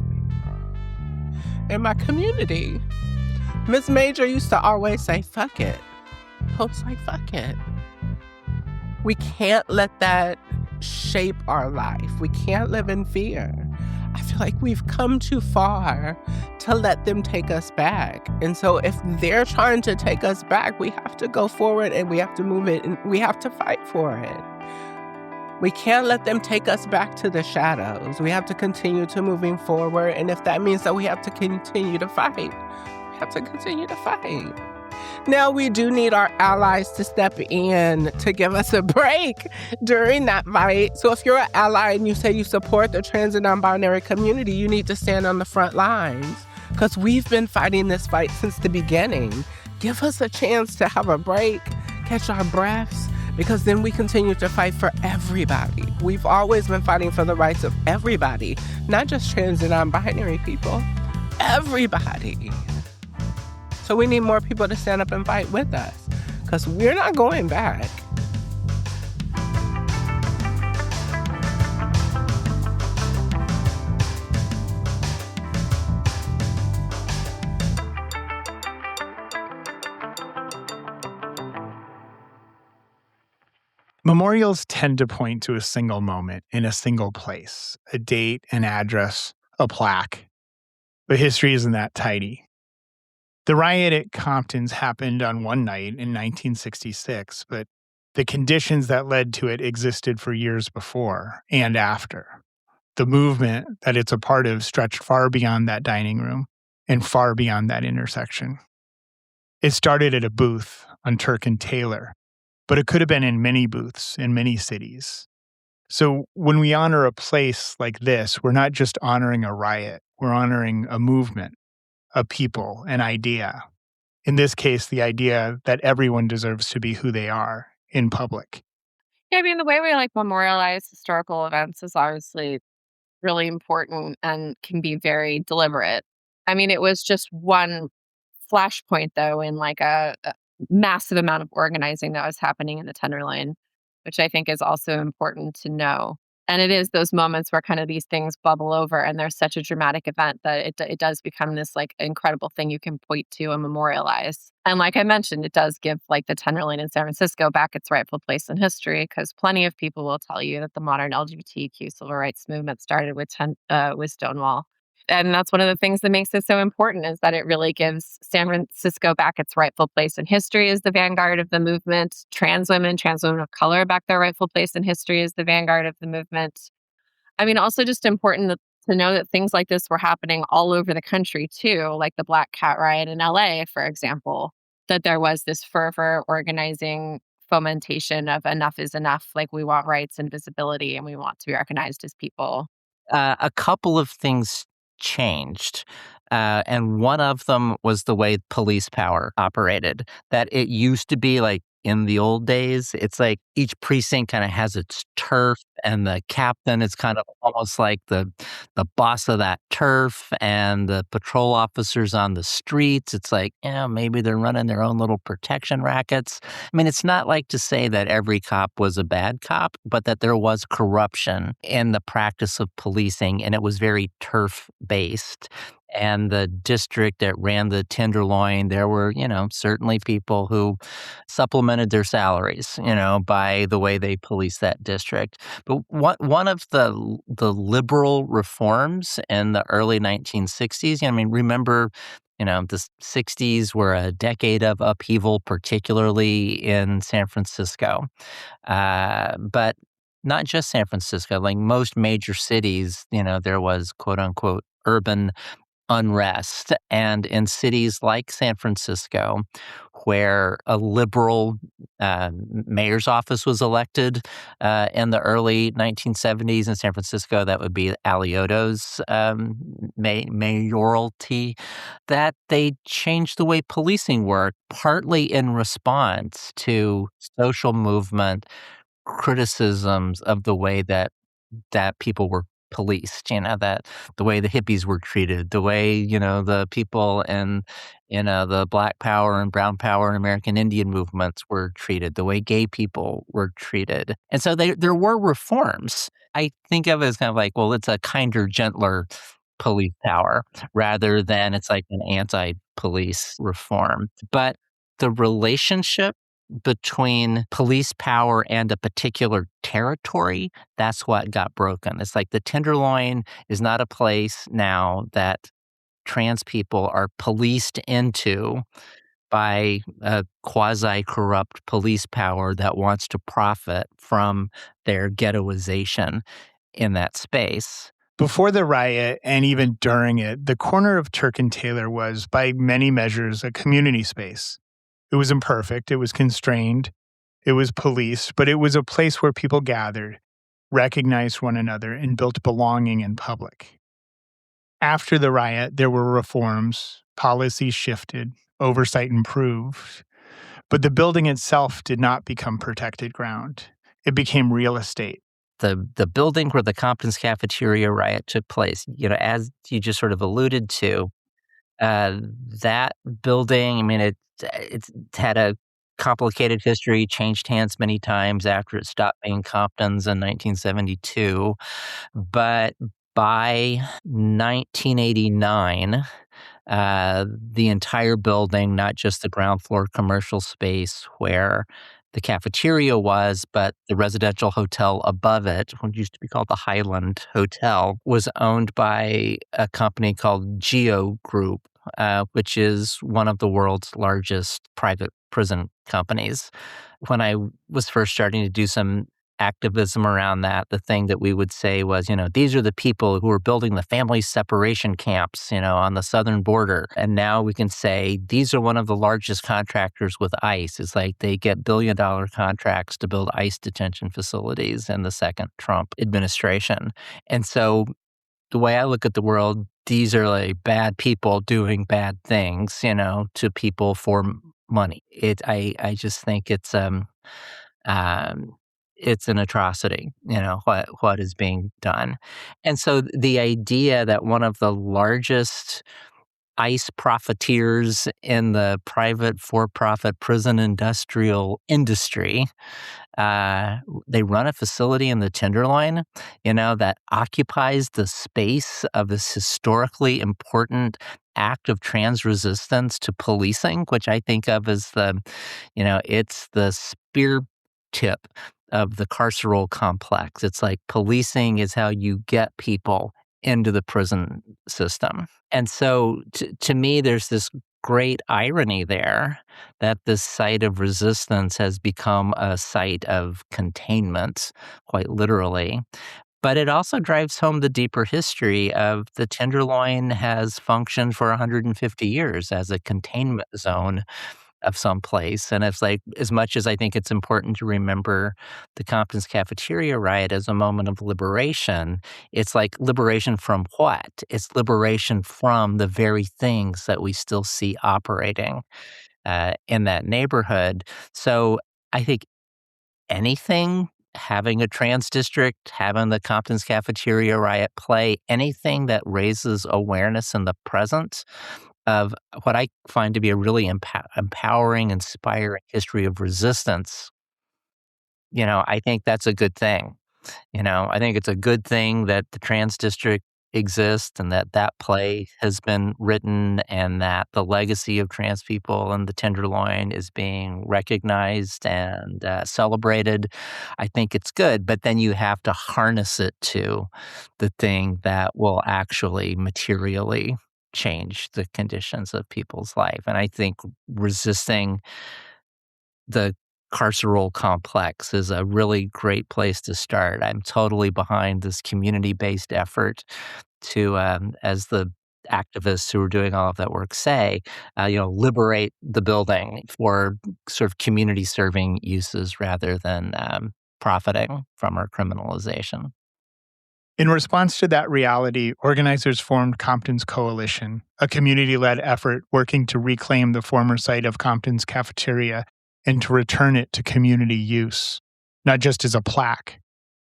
in my community. Miss Major used to always say, fuck it. I was like, fuck it. We can't let that shape our life. We can't live in fear. I feel like we've come too far to let them take us back. And so if they're trying to take us back, we have to go forward and we have to move it and we have to fight for it. We can't let them take us back to the shadows. We have to continue to moving forward. And if that means that we have to continue to fight, we have to continue to fight. Now, we do need our allies to step in to give us a break during that fight. So if you're an ally and you say you support the trans and non-binary community, you need to stand on the front lines because we've been fighting this fight since the beginning. Give us a chance to have a break, catch our breaths, because then we continue to fight for everybody. We've always been fighting for the rights of everybody, not just trans and non-binary people, everybody. So we need more people to stand up and fight with us because we're not going back. Memorials tend to point to a single moment in a single place, a date, an address, a plaque. But history isn't that tidy. The riot at Compton's happened on one night in 1966, but the conditions that led to it existed for years before and after. The movement that it's a part of stretched far beyond that dining room and far beyond that intersection. It started at a booth on Turk and Taylor, but it could have been in many booths in many cities. So when we honor a place like this, we're not just honoring a riot, we're honoring a movement, a people, an idea. In this case, the idea that everyone deserves to be who they are in public. Yeah, I mean, the way we like memorialize historical events is obviously really important and can be very deliberate. I mean, it was just one flashpoint, though, in like a massive amount of organizing that was happening in the Tenderloin, which I think is also important to know. And it is those moments where kind of these things bubble over, and there's such a dramatic event that it does become this like incredible thing you can point to and memorialize. And like I mentioned, it does give like the Tenderloin in San Francisco back its rightful place in history, because plenty of people will tell you that the modern LGBTQ civil rights movement started with Stonewall. And that's one of the things that makes it so important, is that it really gives San Francisco back its rightful place in history as the vanguard of the movement. Trans women of color back their rightful place in history as the vanguard of the movement. I mean, also just important to know that things like this were happening all over the country too, like the Black Cat Riot in LA, for example, that there was this fervor, organizing, fomentation of enough is enough. Like, we want rights and visibility, and we want to be recognized as people. A couple of things changed. And one of them was the way police power operated. That it used to be like in the old days, it's like each precinct kind of has its turf, and the captain is kind of almost like the boss of that turf, and the patrol officers on the streets. It's like, maybe they're running their own little protection rackets. I mean, it's not like to say that every cop was a bad cop, but that there was corruption in the practice of policing, and it was very turf based. And the district that ran the Tenderloin, there were, certainly people who supplemented their salaries, by the way they policed that district. But one of the liberal reforms in the early 1960s, remember, the 60s were a decade of upheaval, particularly in San Francisco. But not just San Francisco, like most major cities, there was quote unquote urban unrest. And in cities like San Francisco, where a liberal mayor's office was elected in the early 1970s in San Francisco, that would be Alioto's mayoralty, that they changed the way policing worked, partly in response to social movement criticisms of the way that people were policed, that the way the hippies were treated, the way, the people in, the Black Power and Brown Power and American Indian movements were treated, the way gay people were treated. And so there were reforms. I think of it as kind of like, well, it's a kinder, gentler police power rather than it's like an anti-police reform. But the relationship between police power and a particular territory, that's what got broken. It's like the Tenderloin is not a place now that trans people are policed into by a quasi-corrupt police power that wants to profit from their ghettoization in that space. Before the riot and even during it, the corner of Turk and Taylor was, by many measures, a community space. It was imperfect, it was constrained, it was policed, but it was a place where people gathered, recognized one another, and built belonging in public. After the riot, there were reforms, policies shifted, oversight improved, but the building itself did not become protected ground. It became real estate. The building where the Compton's Cafeteria riot took place, as you just sort of alluded to, that building, it's had a complicated history, changed hands many times after it stopped being Compton's in 1972. But by 1989, the entire building, not just the ground floor commercial space where the Cafeteria was, but the residential hotel above it, what used to be called the Highland Hotel, was owned by a company called Geo Group, which is one of the world's largest private prison companies. When I was first starting to do some activism around that, the thing that we would say was, these are the people who are building the family separation camps, on the southern border. And now we can say these are one of the largest contractors with ICE. It's like they get billion-dollar contracts to build ICE detention facilities in the second Trump administration. And so the way I look at the world, these are like bad people doing bad things, to people for money. I just think it's an atrocity, what is being done. And so the idea that one of the largest ICE profiteers in the private for-profit prison industrial industry, they run a facility in the Tenderloin, that occupies the space of this historically important act of trans resistance to policing, which I think of as it's the spear tip of the carceral complex. It's like policing is how you get people into the prison system. And so to me, there's this great irony there that this site of resistance has become a site of containment, quite literally. But it also drives home the deeper history of the Tenderloin has functioned for 150 years as a containment zone of some place. And it's like, as much as I think it's important to remember the Compton's Cafeteria riot as a moment of liberation, it's like liberation from what? It's liberation from the very things that we still see operating in that neighborhood. So I think anything, having a trans district, having the Compton's Cafeteria riot play, anything that raises awareness in the present of what I find to be a really empowering, inspiring history of resistance, I think that's a good thing. I think it's a good thing that the trans district exists and that play has been written and that the legacy of trans people in the Tenderloin is being recognized and celebrated. I think it's good, but then you have to harness it to the thing that will actually materially change the conditions of people's life. And I think resisting the carceral complex is a really great place to start. I'm totally behind this community-based effort to, as the activists who are doing all of that work say, liberate the building for sort of community-serving uses rather than profiting from our criminalization. In response to that reality, organizers formed Compton's Coalition, a community-led effort working to reclaim the former site of Compton's Cafeteria and to return it to community use, not just as a plaque,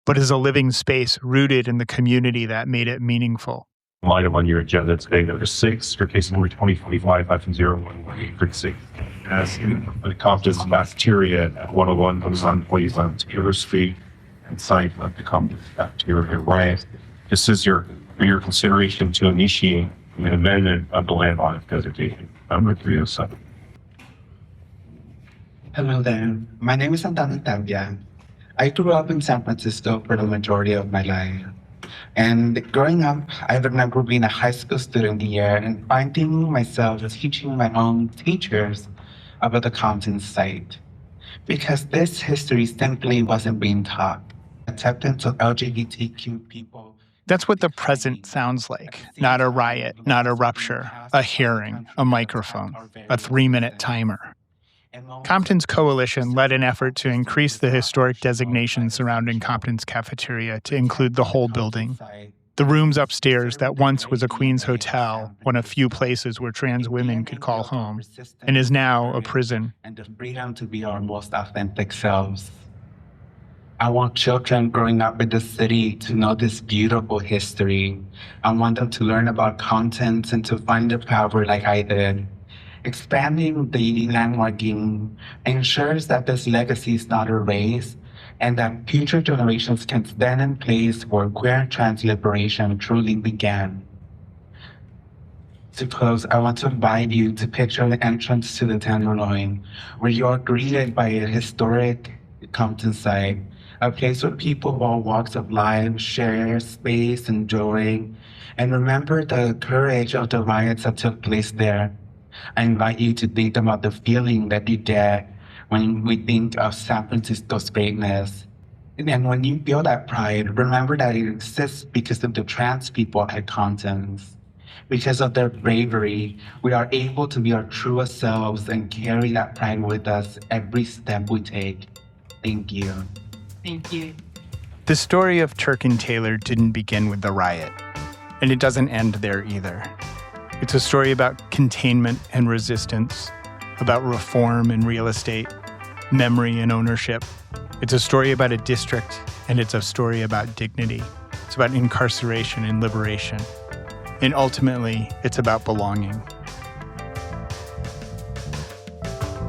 but as a living space rooted in the community that made it meaningful. Item on your agenda today, number 6, for case number 2025-01136. As the Compton's Cafeteria at 101 Amazon Place on Taylor Street and site of the Compton's Cafeteria Riot. This is for your consideration to initiate an amendment of the land audit designation, number 307. Hello there. My name is Antonio Tabia. I grew up in San Francisco for the majority of my life. And growing up, I remember being a high school student here and finding myself teaching my own teachers about the Compton site. Because this history simply wasn't being taught. Acceptance of LGBTQ people. That's what the present sounds like. Not a riot, not a rupture, a hearing, a microphone, a 3-minute timer. Compton's Coalition led an effort to increase the historic designation surrounding Compton's Cafeteria to include the whole building. The rooms upstairs that once was a Queen's Hotel, one of few places where trans women could call home, and is now a prison. And the freedom to be our most authentic selves. I want children growing up in the city to know this beautiful history. I want them to learn about content and to find the power like I did. Expanding the landmarking ensures that this legacy is not erased and that future generations can stand in place where queer and trans liberation truly began. To close, I want to invite you to picture the entrance to the Tenderloin, where you are greeted by a historic Compton site, a place where people of all walks of life share space and joy, and remember the courage of the riots that took place there. I invite you to think about the feeling that you get when we think of San Francisco's greatness. And when you feel that pride, remember that it exists because of the trans people at Compton's. Because of their bravery, we are able to be our truest selves and carry that pride with us every step we take. Thank you. Thank you. The story of Turk and Taylor didn't begin with the riot, and it doesn't end there either. It's a story about containment and resistance, about reform and real estate, memory and ownership. It's a story about a district, and it's a story about dignity. It's about incarceration and liberation. And ultimately, it's about belonging.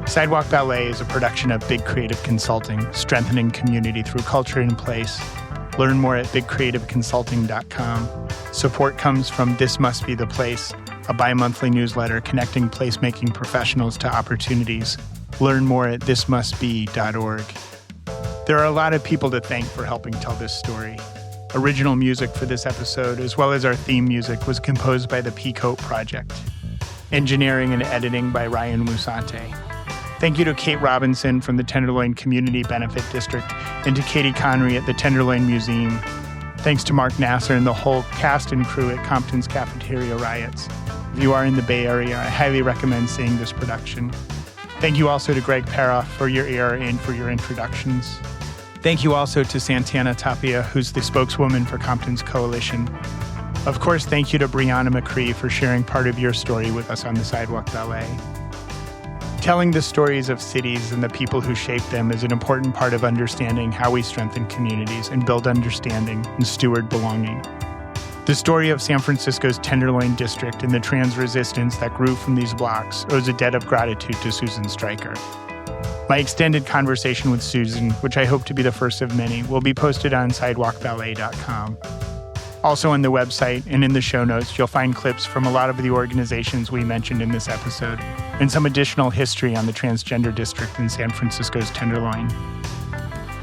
Sidewalk Ballet is a production of Big Creative Consulting, strengthening community through culture and place. Learn more at bigcreativeconsulting.com. Support comes from This Must Be the Place, a bi-monthly newsletter connecting placemaking professionals to opportunities. Learn more at thismustbe.org. There are a lot of people to thank for helping tell this story. Original music for this episode, as well as our theme music, was composed by the Peacoat Project. Engineering and editing by Ryan Musante. Thank you to Kate Robinson from the Tenderloin Community Benefit District and to Katie Connery at the Tenderloin Museum. Thanks to Mark Nasser and the whole cast and crew at Compton's Cafeteria Riots. If you are in the Bay Area, I highly recommend seeing this production. Thank you also to Greg Paroff for your ear and for your introductions. Thank you also to Santana Tapia, who's the spokeswoman for Compton's Coalition. Of course, thank you to Breonna McCree for sharing part of your story with us on the Sidewalk Ballet. Telling the stories of cities and the people who shape them is an important part of understanding how we strengthen communities and build understanding and steward belonging. The story of San Francisco's Tenderloin district and the trans resistance that grew from these blocks owes a debt of gratitude to Susan Stryker. My extended conversation with Susan, which I hope to be the first of many, will be posted on sidewalkballet.com. Also on the website and in the show notes, you'll find clips from a lot of the organizations we mentioned in this episode and some additional history on the transgender district in San Francisco's Tenderloin.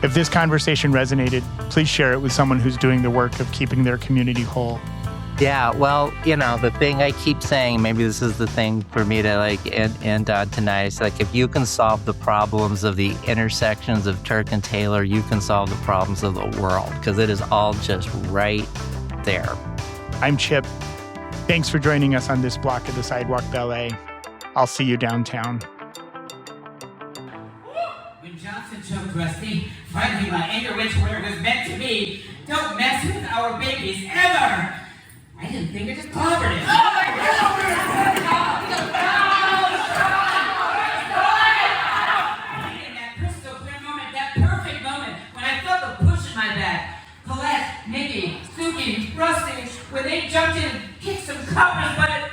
If this conversation resonated, please share it with someone who's doing the work of keeping their community whole. Yeah, well, the thing I keep saying, maybe this is the thing for me to end on tonight, is if you can solve the problems of the intersections of Turk and Taylor, you can solve the problems of the world, because it is all just right there. I'm Chip. Thanks for joining us on this block of the Sidewalk Ballet. I'll see you downtown. When Johnson choked Rusty, finally my anger went to where it was meant to be. Don't mess with our babies, ever! I didn't think it just clobbered it. Oh my God! In that crystal clear moment, that perfect moment, when I felt the push in my back, Colette, Nikki, Suki, Rusty, when they jumped in and kicked some coppers, but it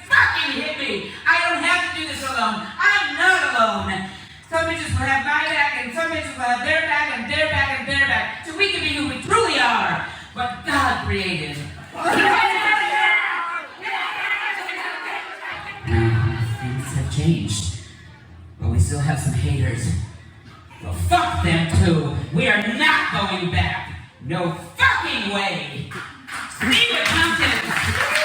fucking hit me. I don't have to do this alone. I'm not alone. Some bitches will have my back, and some bitches will have their back, and their back, and their back, so we can be who we truly are, what God created. Things have changed, but we still have some haters. Well, fuck them too. We are not going back. No fucking way. See you at Compton.